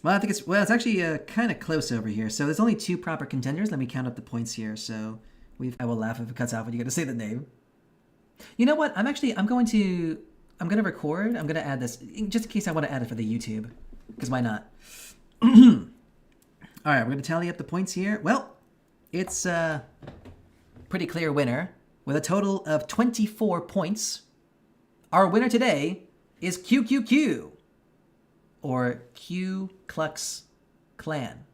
Well, I think it's actually kind of close over here. So there's only 2 proper contenders. Let me count up the points here. So I will laugh if it cuts off when you got to say the name. You know what? I'm going to record. I'm going to add this just in case I want to add it for the YouTube. Because why not? All right, we're going to tally up the points here. Well, it's a pretty clear winner with a total of 24 points. Our winner today is QQQ. Or Q Klux Klan.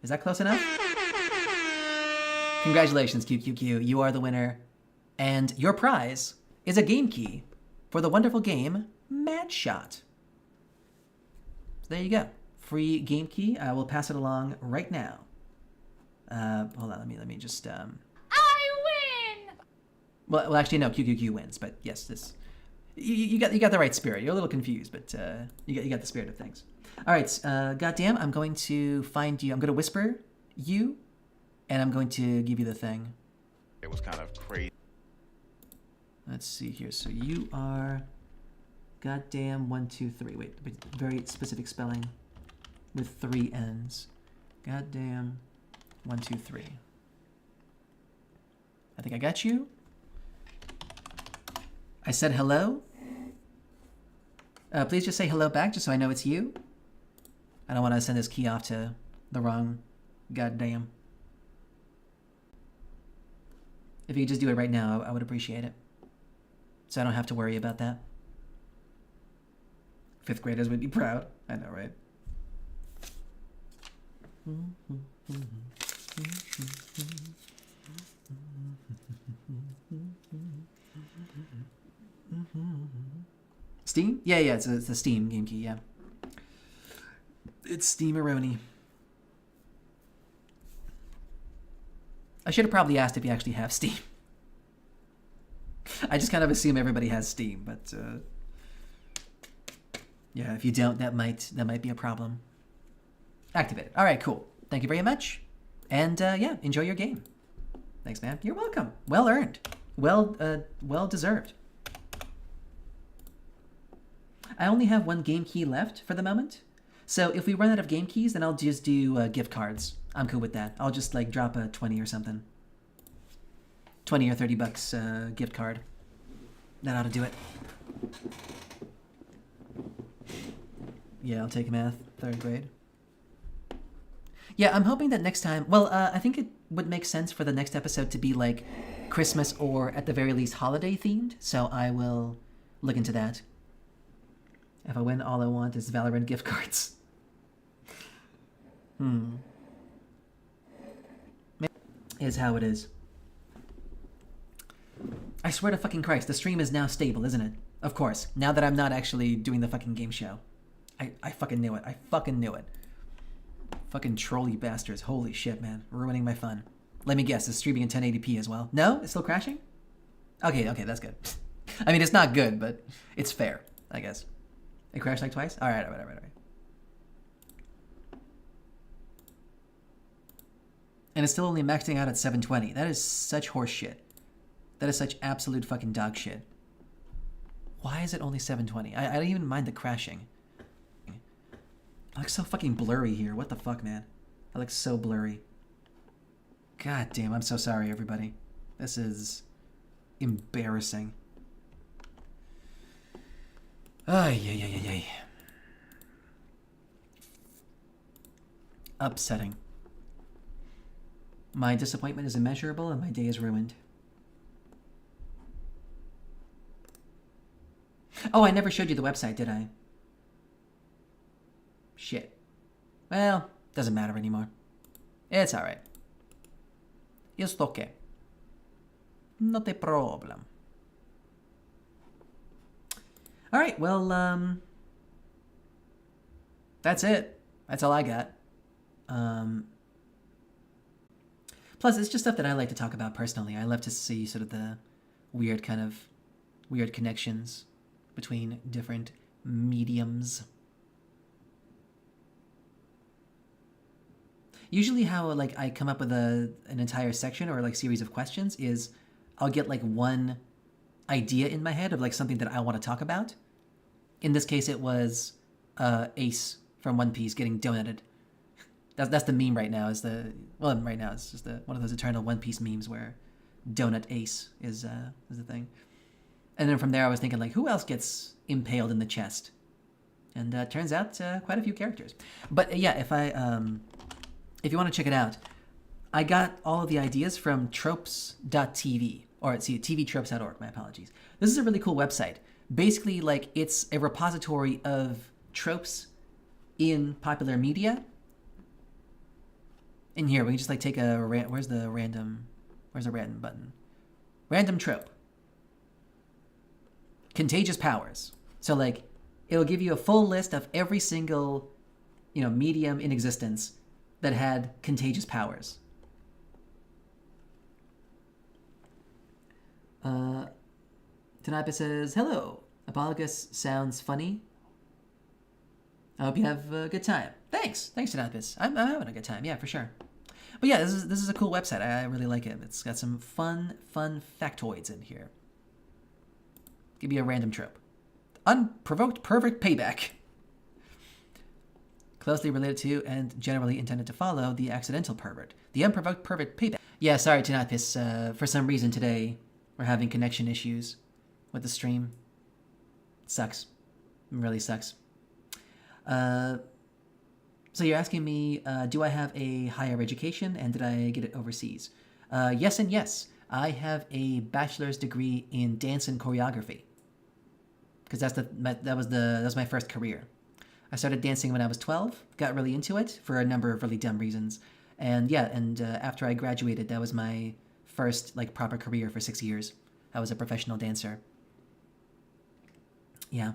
Is that close enough? Congratulations, QQQ. You are the winner. And your prize is a game key for the wonderful game Mad Shot. So there you go. Free game key. I will pass it along right now. Hold on. Let me just... I win! Well, actually, no. QQQ wins. But yes, this... You got the right spirit. You're a little confused, but you got the spirit of things. All right, goddamn, I'm going to find you. I'm going to whisper you, and I'm going to give you the thing. It was kind of crazy. Let's see here. So you are, goddamn 1, 2, 3. Wait, very specific spelling. with 3 N's. Goddamn. 1, 2, 3. I think I got you. I said hello. Please just say hello back, just so I know it's you. I don't want to send this key off to the wrong goddamn. If you could just do it right now, I would appreciate it. So I don't have to worry about that. 5th graders would be proud. I know, right? Steam? Yeah, it's a Steam game key, yeah. It's Steam-a-roni. I should have probably asked if you actually have Steam. I just kind of assume everybody has Steam, but yeah, if you don't, that might be a problem. Activate it. All right, cool. Thank you very much, and yeah, enjoy your game. Thanks, man. You're welcome. Well earned. Well deserved. I only have 1 game key left for the moment, so if we run out of game keys, then I'll just do gift cards. I'm cool with that. I'll just like drop a 20 or something. 20 or 30 bucks gift card. That ought to do it. Yeah, I'll take math, 3rd grade. Yeah, I'm hoping that next time, well, I think it would make sense for the next episode to be like Christmas or at the very least holiday themed, so I will look into that. If I win, all I want is Valorant gift cards. Is how it is. I swear to fucking Christ, the stream is now stable, isn't it? Of course, now that I'm not actually doing the fucking game show. I fucking knew it. I fucking knew it. Fucking trolley bastards. Holy shit, man. Ruining my fun. Let me guess, it's streaming in 1080p as well. No? It's still crashing? Okay, that's good. I mean, it's not good, but it's fair, I guess. It crashed like twice? Alright. And it's still only maxing out at 720. That is such horse shit. That is such absolute fucking dog shit. Why is it only 720? I don't even mind the crashing. I look so fucking blurry here. What the fuck, man? I look so blurry. God damn, I'm so sorry, everybody. This is embarrassing. Ay. Upsetting. My disappointment is immeasurable and my day is ruined. Oh, I never showed you the website, did I? Shit. Well, doesn't matter anymore. It's alright. It's okay. Not a problem. Alright, well, that's it. That's all I got. Plus, it's just stuff that I like to talk about personally. I love to see sort of the weird connections between different mediums. Usually how like I come up with an entire section or like series of questions is I'll get like one idea in my head of like something that I want to talk about. In this case, it was Ace from One Piece getting donated. That's the meme right now. Right now it's just one of those eternal One Piece memes where Donut Ace is the thing. And then from there, I was thinking like, who else gets impaled in the chest? And turns out quite a few characters. But yeah, if you want to check it out, I got all of the ideas from tropes.tv, or tvtropes.org, my apologies. This is a really cool website. Basically, like, it's a repository of tropes in popular media. In here, we can just like take where's the random button? Random trope. Contagious powers. So like, it'll give you a full list of every single, medium in existence that had contagious powers. Tanaipa says, hello. Apologus sounds funny. I hope you have a good time. Thanks, Tanaipa. I'm having a good time, yeah, for sure. But yeah, this is a cool website. I really like it. It's got some fun factoids in here. Give you a random trope. Unprovoked perfect payback. closely related to and generally intended to follow the accidental pervert. The unprovoked pervert payback. Yeah, sorry, Tinapis. For some reason today, we're having connection issues with the stream. It sucks. It really sucks. So you're asking me, do I have a higher education and did I get it overseas? Yes and yes. I have a bachelor's degree in dance and choreography. Because that was my first career. I started dancing when I was 12, got really into it for a number of really dumb reasons. And yeah, after I graduated, that was my first like proper career for 6 years. I was a professional dancer. Yeah.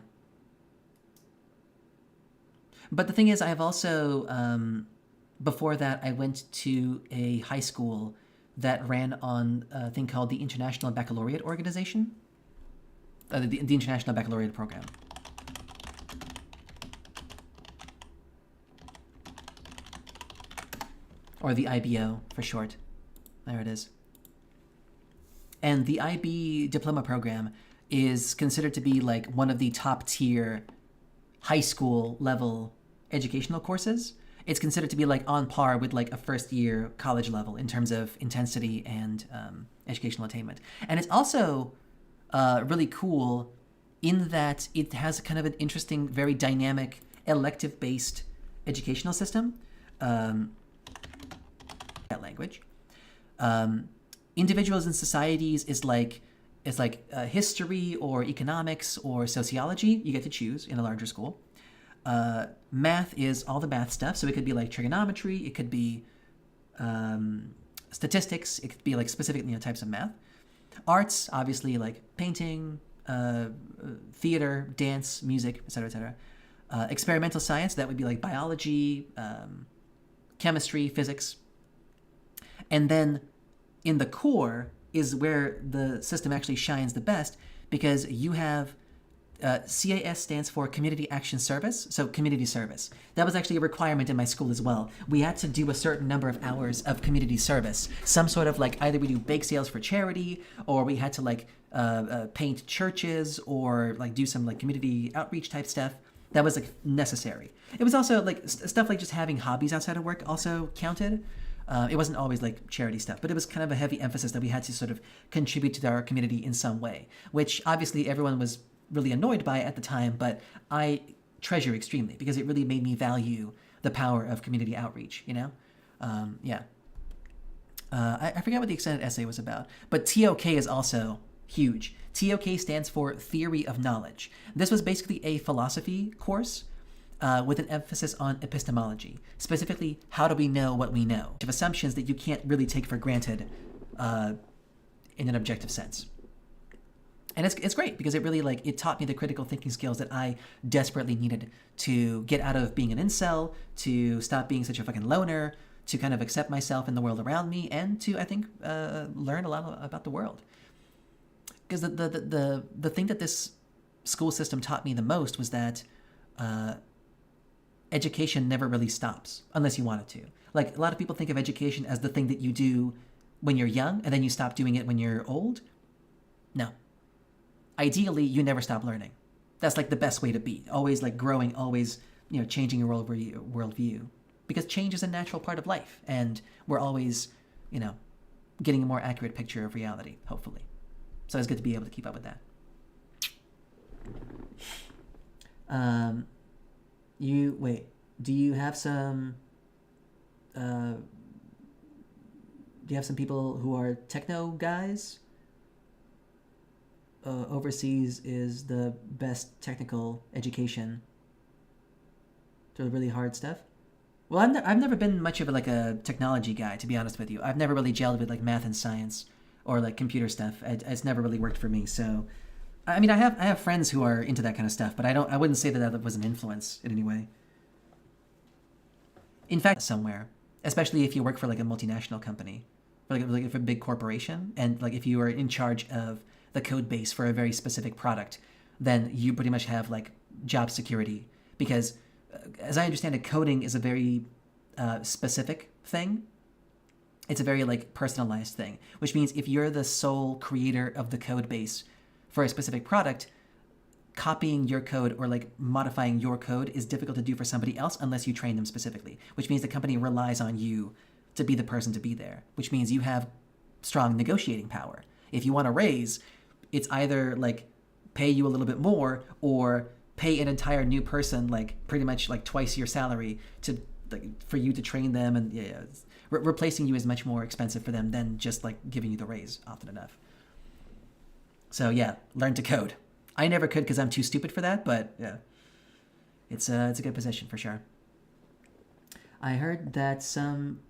But the thing is, I have also, before that, I went to a high school that ran on a thing called the International Baccalaureate Organization. The International Baccalaureate Program. Or the IBO for short. There it is. And the IB diploma program is considered to be like one of the top tier high school level educational courses. It's considered to be like on par with like a first year college level in terms of intensity and educational attainment. And it's also really cool in that it has kind of an interesting, very dynamic, elective-based educational system. That language. Individuals and societies is like history or economics or sociology. You get to choose in a larger school. Math is all the math stuff. So it could be like trigonometry. It could be statistics. It could be like specific types of math. Arts, obviously, like painting, theater, dance, music, etc., etc. Experimental science, that would be like biology, chemistry, physics. And then in the core is where the system actually shines the best, because you have CAS stands for Community Action Service, so community service. That was actually a requirement in my school as well. We had to do a certain number of hours of community service. Some sort of like either we do bake sales for charity, or we had to like paint churches, or like do some like community outreach type stuff. That was like necessary. It was also like stuff like just having hobbies outside of work also counted. It wasn't always like charity stuff, but it was kind of a heavy emphasis that we had to sort of contribute to our community in some way, which obviously everyone was really annoyed by at the time, but I treasure extremely because it really made me value the power of community outreach, you know? Yeah. I forgot what the extended essay was about, but TOK is also huge. TOK stands for Theory of Knowledge. This was basically a philosophy course with an emphasis on epistemology. Specifically, how do we know what we know? Of assumptions that you can't really take for granted in an objective sense. And it's great because it really it taught me the critical thinking skills that I desperately needed to get out of being an incel, to stop being such a fucking loner, to kind of accept myself and the world around me, and to, I think, learn a lot about the world. Because the thing that this school system taught me the most was that education never really stops unless you want it to. Like, a lot of people think of education as the thing that you do when you're young and then you stop doing it when you're old. No. Ideally, you never stop learning. That's like the best way to be. Always like growing, always, changing your worldview. Because change is a natural part of life, and we're always, getting a more accurate picture of reality, hopefully. So it's good to be able to keep up with that. Do you have some people who are techno guys? Overseas is the best technical education. So really hard stuff. Well, I've never been much of a technology guy, to be honest with you. I've never really gelled with math and science or computer stuff. It's never really worked for me. So, I mean, I have friends who are into that kind of stuff, but I wouldn't say that was an influence in any way. In fact, somewhere, especially if you work for a multinational company, for for a big corporation, and if you are in charge of the code base for a very specific product, then you pretty much have job security, because as I understand it, coding is a very specific thing. It's a very personalized thing, which means if you're the sole creator of the code base for a specific product, copying your code or like modifying your code is difficult to do for somebody else unless you train them specifically, which means the company relies on you to be the person to be there, which means you have strong negotiating power. If you want a raise, it's either like pay you a little bit more or pay an entire new person like pretty much like twice your salary to like, for you to train them, and replacing you is much more expensive for them than just like giving you the raise often enough. So yeah, learn to code. I never could because I'm too stupid for that, but yeah, it's a good position for sure. I heard that some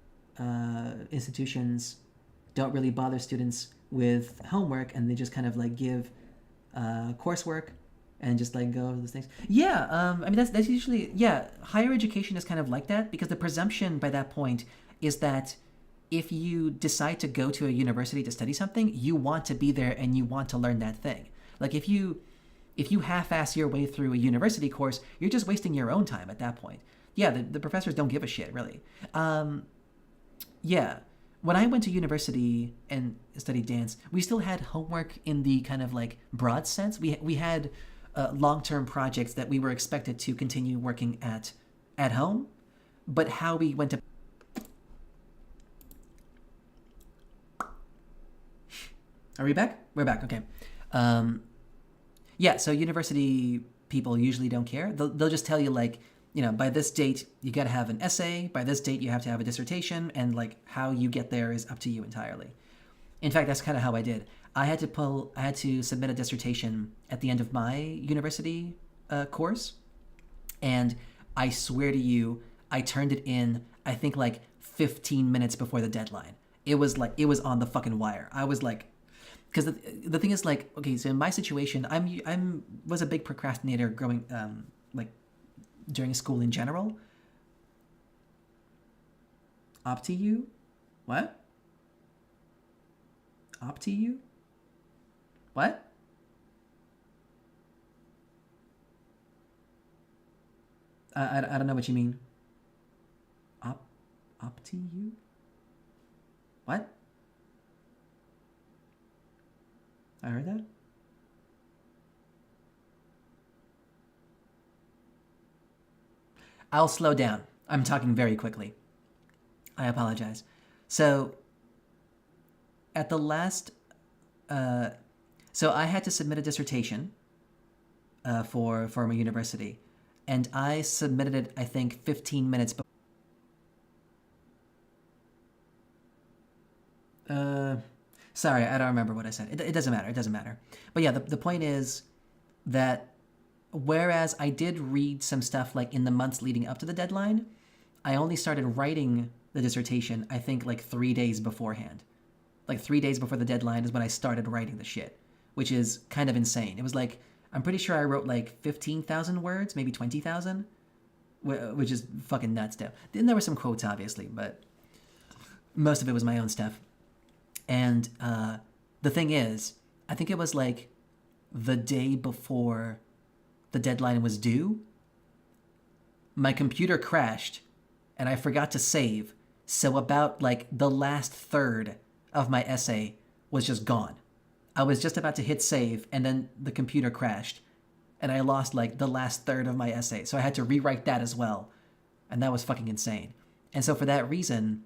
institutions don't really bother students with homework, and they just kind of like give coursework and just like go over those things. Yeah, I mean that's usually, yeah, higher education is kind of like that, because the presumption by that point is that if you decide to go to a university to study something, you want to be there and you want to learn that thing. Like if you half-ass your way through a university course, you're just wasting your own time at that point. Yeah, the professors don't give a shit, really. Yeah, when I went to university and studied dance, we still had homework in the kind of like broad sense. We had long-term projects that we were expected to continue working at home, but how we went to... Are we back? We're back, okay. Yeah, so university people usually don't care. They'll just tell you like, you know, by this date, you got to have an essay. By this date, you have to have a dissertation. And like how you get there is up to you entirely. In fact, that's kind of how I did. I had to submit a dissertation at the end of my university course. And I swear to you, I turned it in, I think like 15 minutes before the deadline. It was on the fucking wire. I was like, because the thing is like, okay, so in my situation, was a big procrastinator growing, like during school in general. Up to you? What? Up to you? What? I don't know what you mean. Up to you? What? I heard that? I'll slow down. I'm talking very quickly. I apologize. So, at the last... so I had to submit a dissertation for my university. And I submitted it, I think, 15 minutes before... Sorry, I don't remember what I said. It doesn't matter. It doesn't matter. But yeah, the point is that whereas I did read some stuff like in the months leading up to the deadline, I only started writing the dissertation, I think, like 3 days beforehand. Like 3 days before the deadline is when I started writing the shit, which is kind of insane. It was like, I'm pretty sure I wrote like 15,000 words, maybe 20,000, which is fucking nuts though. Then there were some quotes, obviously, but most of it was my own stuff. And the thing is, I think it was like the day before the deadline was due, my computer crashed and I forgot to save. So about like the last third of my essay was just gone. I was just about to hit save and then the computer crashed and I lost like the last third of my essay. So I had to rewrite that as well. And that was fucking insane. And so for that reason,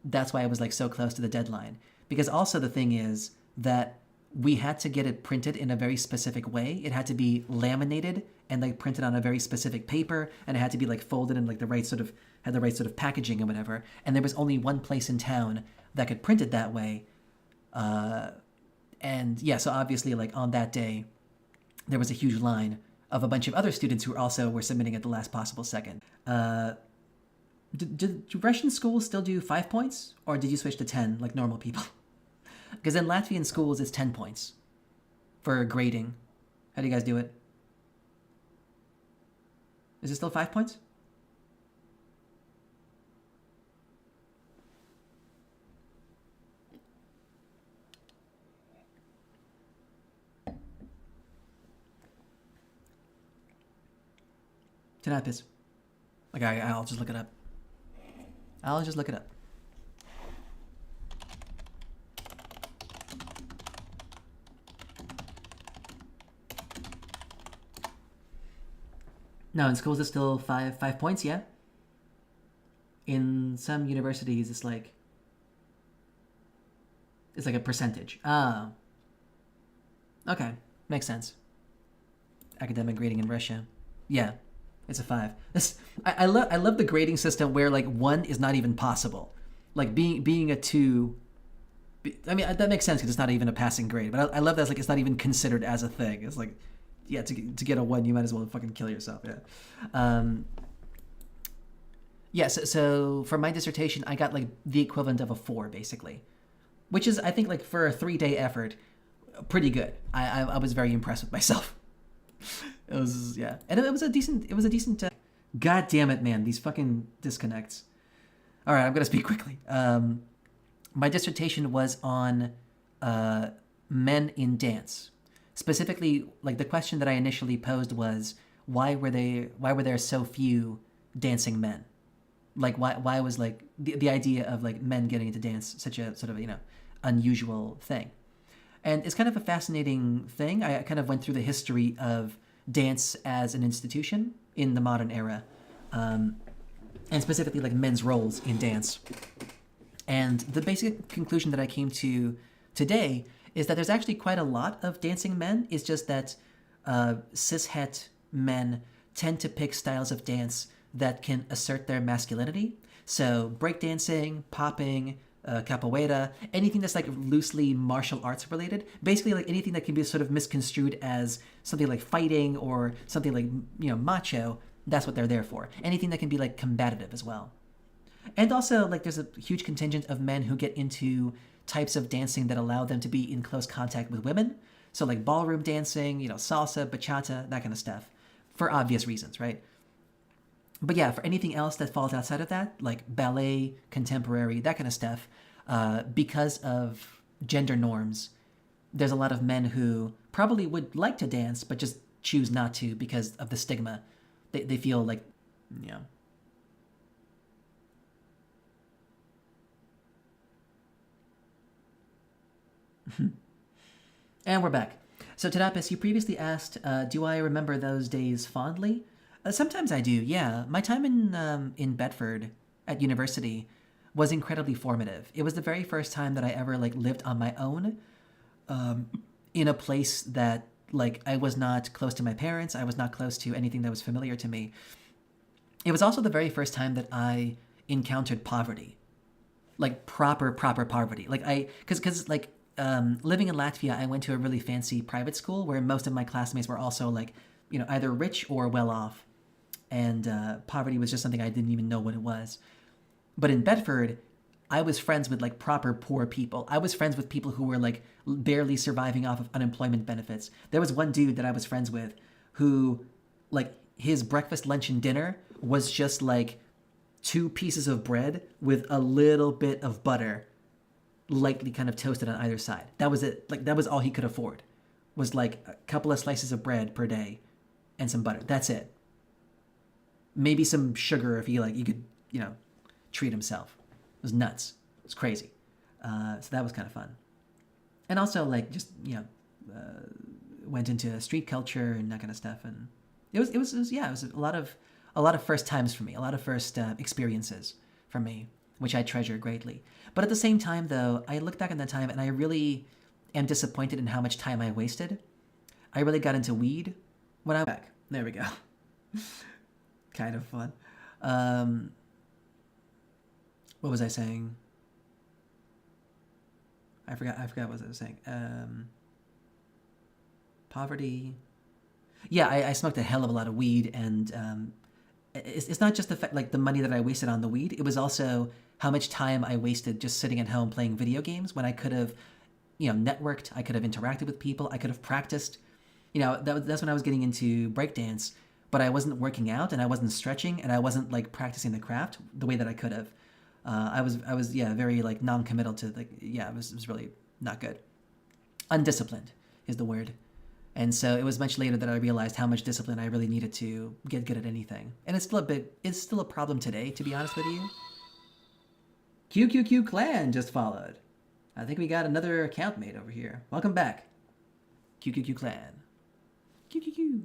that's why I was like so close to the deadline. Because also the thing is that we had to get it printed in a very specific way. It had to be laminated and like printed on a very specific paper, and it had to be like folded in like the right sort of packaging and whatever. And there was only one place in town that could print it that way. And yeah, so obviously like on that day, there was a huge line of a bunch of other students who also were submitting at the last possible second. Do Russian schools still do 5 points, or did you switch to 10 like normal people? Because in Latvian schools, it's 10 points for grading. How do you guys do it? Is it still 5 points? Tinapis. Okay, I'll just look it up. I'll just look it up. No, in schools it's still 5 points. Yeah. In some universities, it's like a percentage. Ah. Okay, makes sense. Academic grading in Russia. Yeah, it's a 5. I love the grading system where like 1 is not even possible. Like being a 2. I mean that makes sense because it's not even a passing grade. But I love that it's not even considered as a thing. It's like, yeah, to get a 1, you might as well fucking kill yourself. Yeah. Yeah. So for my dissertation, I got like the equivalent of a 4 basically, which is I think like for a 3-day effort, pretty good. I was very impressed with myself. It was, yeah, and it was a decent. God damn it, man! These fucking disconnects. All right, I'm gonna speak quickly. My dissertation was on men in dance. Specifically, like the question that I initially posed was why were there so few dancing men? Like why was like the idea of like men getting into dance such a sort of unusual thing? And it's kind of a fascinating thing. I kind of went through the history of dance as an institution in the modern era, and specifically like men's roles in dance. And the basic conclusion that I came to today is that there's actually quite a lot of dancing men. It's just that cishet men tend to pick styles of dance that can assert their masculinity. So breakdancing, popping, capoeira, anything that's like loosely martial arts related, basically like anything that can be sort of misconstrued as something like fighting or something like macho, that's what they're there for. Anything that can be like combative as well. And also like there's a huge contingent of men who get into types of dancing that allow them to be in close contact with women. So like ballroom dancing, salsa, bachata, that kind of stuff, for obvious reasons, right? But yeah, for anything else that falls outside of that, like ballet, contemporary, that kind of stuff, because of gender norms, there's a lot of men who probably would like to dance, but just choose not to because of the stigma. They feel like, And we're back. So Tadapis, you previously asked, do I remember those days fondly? Sometimes I do, yeah. My time in Bedford at university was incredibly formative. It was the very first time that I ever like lived on my own, in a place that like I was not close to my parents. I was not close to anything that was familiar to me. It was also the very first time that I encountered poverty, like proper poverty. Like because living in Latvia, I went to a really fancy private school where most of my classmates were also like either rich or well off. And poverty was just something I didn't even know what it was. But in Bedford, I was friends with like proper poor people. I was friends with people who were like barely surviving off of unemployment benefits. There was one dude that I was friends with who like his breakfast, lunch, and dinner was just like 2 pieces of bread with a little bit of butter lightly kind of toasted on either side. That was it. Like that was all he could afford, was like a couple of slices of bread per day and some butter. That's it. Maybe some sugar if he could, treat himself. It was nuts. It was crazy. So that was kind of fun. And also like just, went into street culture and that kind of stuff. And it was a lot of first times for me, a lot of first experiences for me, which I treasure greatly. But at the same time though, I look back on that time and I really am disappointed in how much time I wasted. I really got into weed when I was back. There we go. Kind of fun. What was I saying? I forgot what I was saying. Poverty. Yeah, I smoked a hell of a lot of weed, and it's not just the fact like the money that I wasted on the weed. It was also how much time I wasted just sitting at home playing video games when I could have, networked. I could have interacted with people. I could have practiced. That's when I was getting into breakdance. But I wasn't working out and I wasn't stretching and I wasn't like practicing the craft the way that I could have. I was very like non-committal to it was really not good. Undisciplined is the word. And so it was much later that I realized how much discipline I really needed to get good at anything. And it's still a problem today, to be honest with you. QQQ Clan just followed. I think we got another account mate over here. Welcome back. QQQ Clan. QQQ.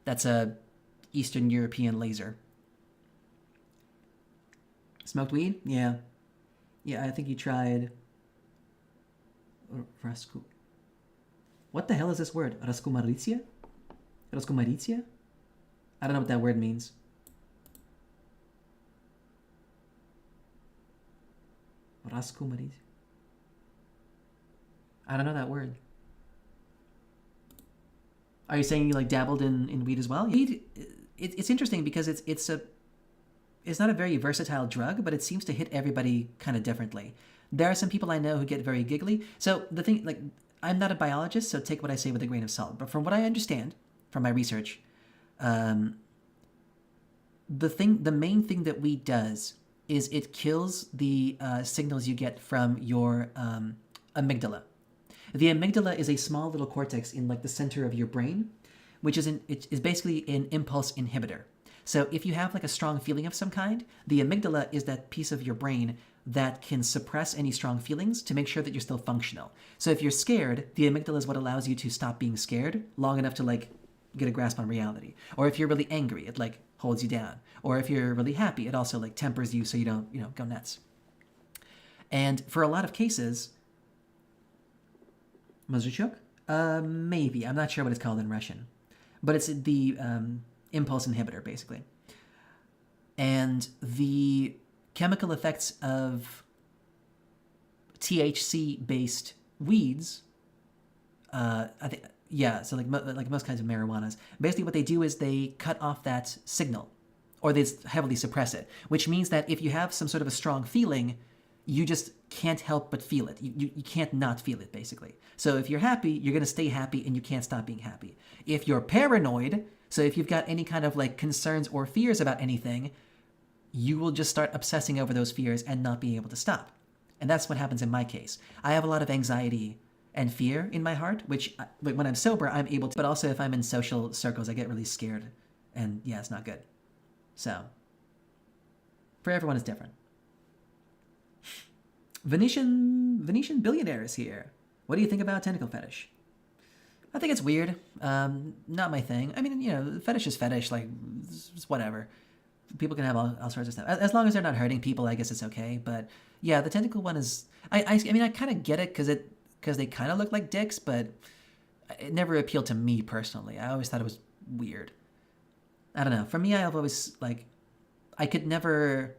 That's a Eastern European laser. Smoked weed? Yeah. Yeah, I think you tried... Rasku... What the hell is this word? Raskumaricia? Raskumaricia? I don't know what that word means. Raskumaricia? I don't know that word. Are you saying you like dabbled in weed as well? Weed, it's interesting because it's not a very versatile drug, but it seems to hit everybody kind of differently. There are some people I know who get very giggly. So the thing, like, I'm not a biologist, so take what I say with a grain of salt. But from what I understand from my research, the main thing that weed does is it kills the signals you get from your amygdala. The amygdala is a small little cortex in like the center of your brain, which is it is basically an impulse inhibitor. So if you have like a strong feeling of some kind, the amygdala is that piece of your brain that can suppress any strong feelings to make sure that you're still functional. So if you're scared, the amygdala is what allows you to stop being scared long enough to like get a grasp on reality. Or if you're really angry, it like holds you down. Or if you're really happy, it also like tempers you so you don't, go nuts. And for a lot of cases, Mazuchuk? Maybe. I'm not sure what it's called in Russian. But it's the impulse inhibitor, basically. And the chemical effects of THC-based weeds, I think, yeah, so like most kinds of marijuanas, basically what they do is they cut off that signal, or they heavily suppress it, which means that if you have some sort of a strong feeling, you just can't help but feel it. You can't not feel it, basically. So if you're happy, you're going to stay happy and you can't stop being happy. If you're paranoid, so if you've got any kind of like concerns or fears about anything, you will just start obsessing over those fears and not being able to stop. And that's what happens in my case. I have a lot of anxiety and fear in my heart, which when I'm sober, I'm able to, but also if I'm in social circles, I get really scared. And yeah, it's not good. So, for everyone, it's different. Venetian billionaire is here. What do you think about tentacle fetish? I think it's weird. Not my thing. I mean, fetish is fetish. Like, it's whatever. People can have all sorts of stuff. As long as they're not hurting people, I guess it's okay. But yeah, the tentacle one is... I mean, I kind of get it because they kind of look like dicks, but it never appealed to me personally. I always thought it was weird. I don't know. For me, I've always, like... I could never...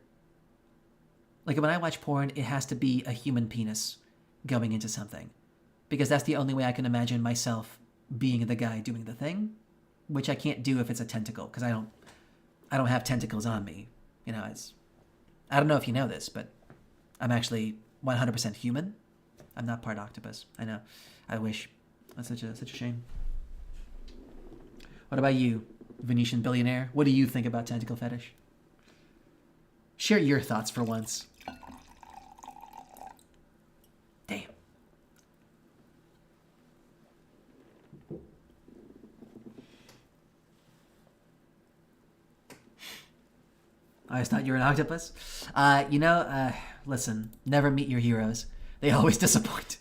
Like, when I watch porn, it has to be a human penis going into something. Because that's the only way I can imagine myself being the guy doing the thing. Which I can't do if it's a tentacle, because I don't have tentacles on me. I don't know if you know this, but I'm actually 100% human. I'm not part octopus. I know. I wish. That's such a shame. What about you, Venetian billionaire? What do you think about tentacle fetish? Share your thoughts for once. Damn. I always thought you were an octopus. Listen, never meet your heroes. They always disappoint.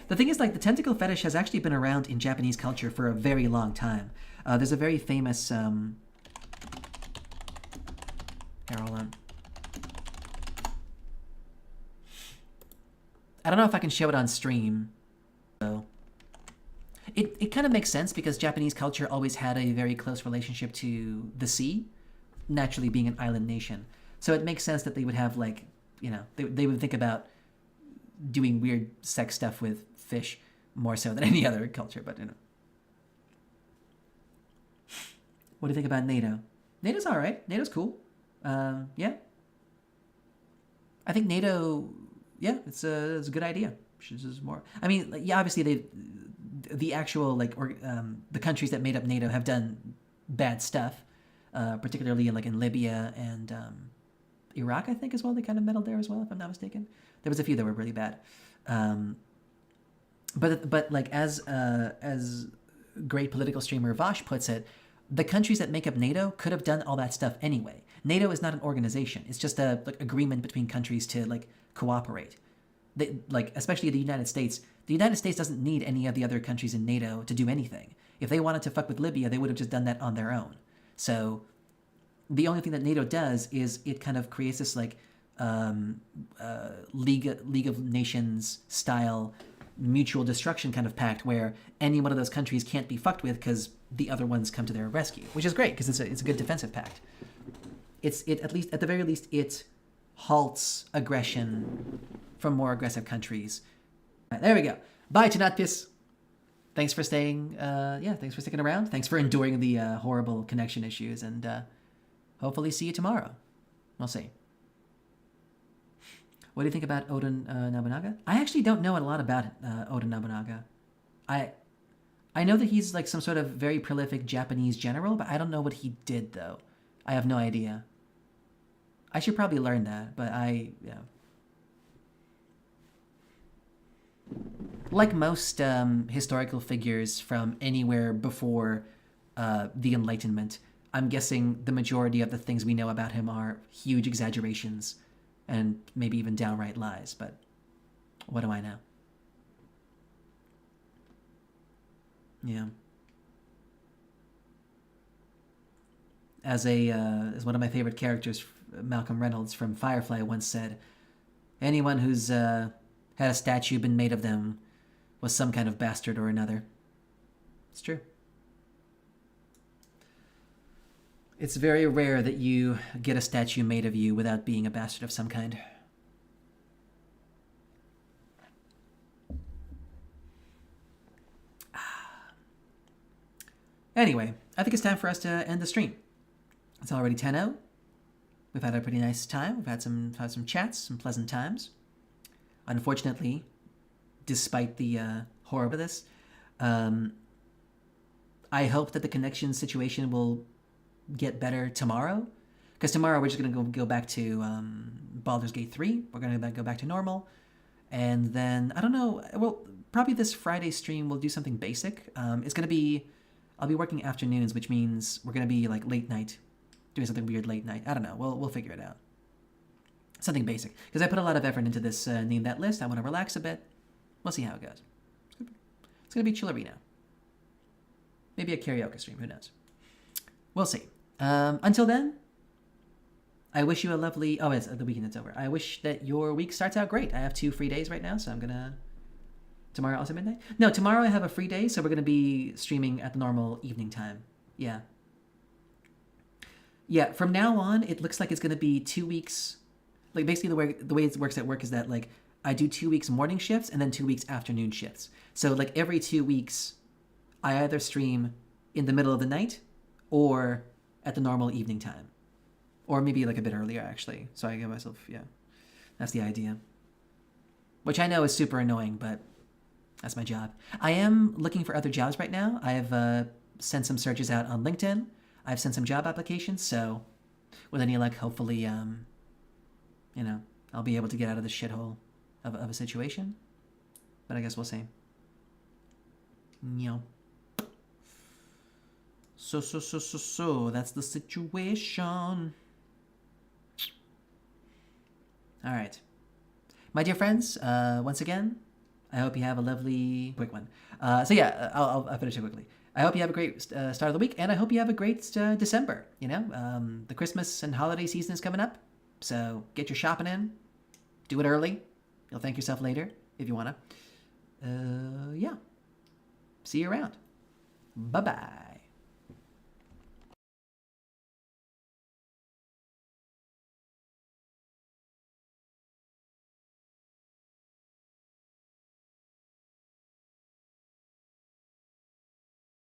The thing is, like, the tentacle fetish has actually been around in Japanese culture for a very long time. There's a very famous, here, hold on. I don't know if I can show it on stream. So, it kind of makes sense because Japanese culture always had a very close relationship to the sea, naturally being an island nation. So it makes sense that they would have, like, they would think about doing weird sex stuff with fish more so than any other culture, but What do you think about NATO? NATO's all right. NATO's cool. Yeah. I think NATO, yeah, it's a good idea. Just more. I mean, yeah, obviously the actual the countries that made up NATO have done bad stuff, particularly in Libya and Iraq, I think, as well. They kind of meddled there as well, if I'm not mistaken. There was a few that were really bad. But like as great political streamer Vosh puts it, the countries that make up NATO could have done all that stuff anyway. NATO is not an organization. It's just a agreement between countries to cooperate. Especially the United States. The United States doesn't need any of the other countries in NATO to do anything. If they wanted to fuck with Libya, they would have just done that on their own. So the only thing that NATO does is it kind of creates this like League of Nations style mutual destruction kind of pact where any one of those countries can't be fucked with because the other ones come to their rescue, which is great because it's a good defensive pact. At the very least it halts aggression from more aggressive countries. All right, there we go. Bye, Chinatpis. Thanks for staying. Thanks for sticking around. Thanks for enduring the horrible connection issues, and hopefully see you tomorrow. We'll see. What do you think about Oda Nobunaga? I actually don't know a lot about Oda Nobunaga. I know that he's like some sort of very prolific Japanese general, but I don't know what he did though. I have no idea. I should probably learn that, but like most historical figures from anywhere before the Enlightenment, I'm guessing the majority of the things we know about him are huge exaggerations and maybe even downright lies, but what do I know? Yeah. As one of my favorite characters, Malcolm Reynolds from Firefly once said, anyone who's had a statue been made of them was some kind of bastard or another. It's true. It's very rare that you get a statue made of you without being a bastard of some kind. Anyway, I think it's time for us to end the stream. It's already 10:00. We've had a pretty nice time. We've had some chats, some pleasant times. Unfortunately, despite the horror of this, I hope that the connection situation will get better tomorrow. Because tomorrow we're just going to go back to Baldur's Gate 3. We're going to go back to normal. And then, I don't know, well, probably this Friday stream we'll do something basic. It's going to be, I'll be working afternoons, which means we're going to be like late night, doing something weird late night. I don't know. We'll figure it out. Something basic. Because I put a lot of effort into this Name That List. I want to relax a bit. We'll see how it goes. It's going to be Chillerino. Maybe a karaoke stream. Who knows? We'll see. Until then, I wish you a lovely... Oh, it's the weekend that's over. I wish that your week starts out great. I have 2 free days right now, so I'm going to... Tomorrow also midnight? No, tomorrow I have a free day, so we're going to be streaming at the normal evening time. Yeah. Yeah, from now on, it looks like it's going to be 2 weeks... Like, basically, the way it works at work is that, like, I do 2 weeks morning shifts and then 2 weeks afternoon shifts. So, like, every 2 weeks, I either stream in the middle of the night or at the normal evening time. Or maybe, like, a bit earlier, actually. So I give myself, yeah. That's the idea. Which I know is super annoying, but that's my job. I am looking for other jobs right now. I have sent some searches out on LinkedIn. I've sent some job applications, so with any luck, hopefully, I'll be able to get out of this shithole of a situation. But I guess we'll see. So, that's the situation. All right. My dear friends, once again, I hope you have a lovely... Quick one. I'll finish it quickly. I hope you have a great start of the week, and I hope you have a great December. The Christmas and holiday season is coming up, so get your shopping in. Do it early. You'll thank yourself later if you want to. See you around. Bye-bye.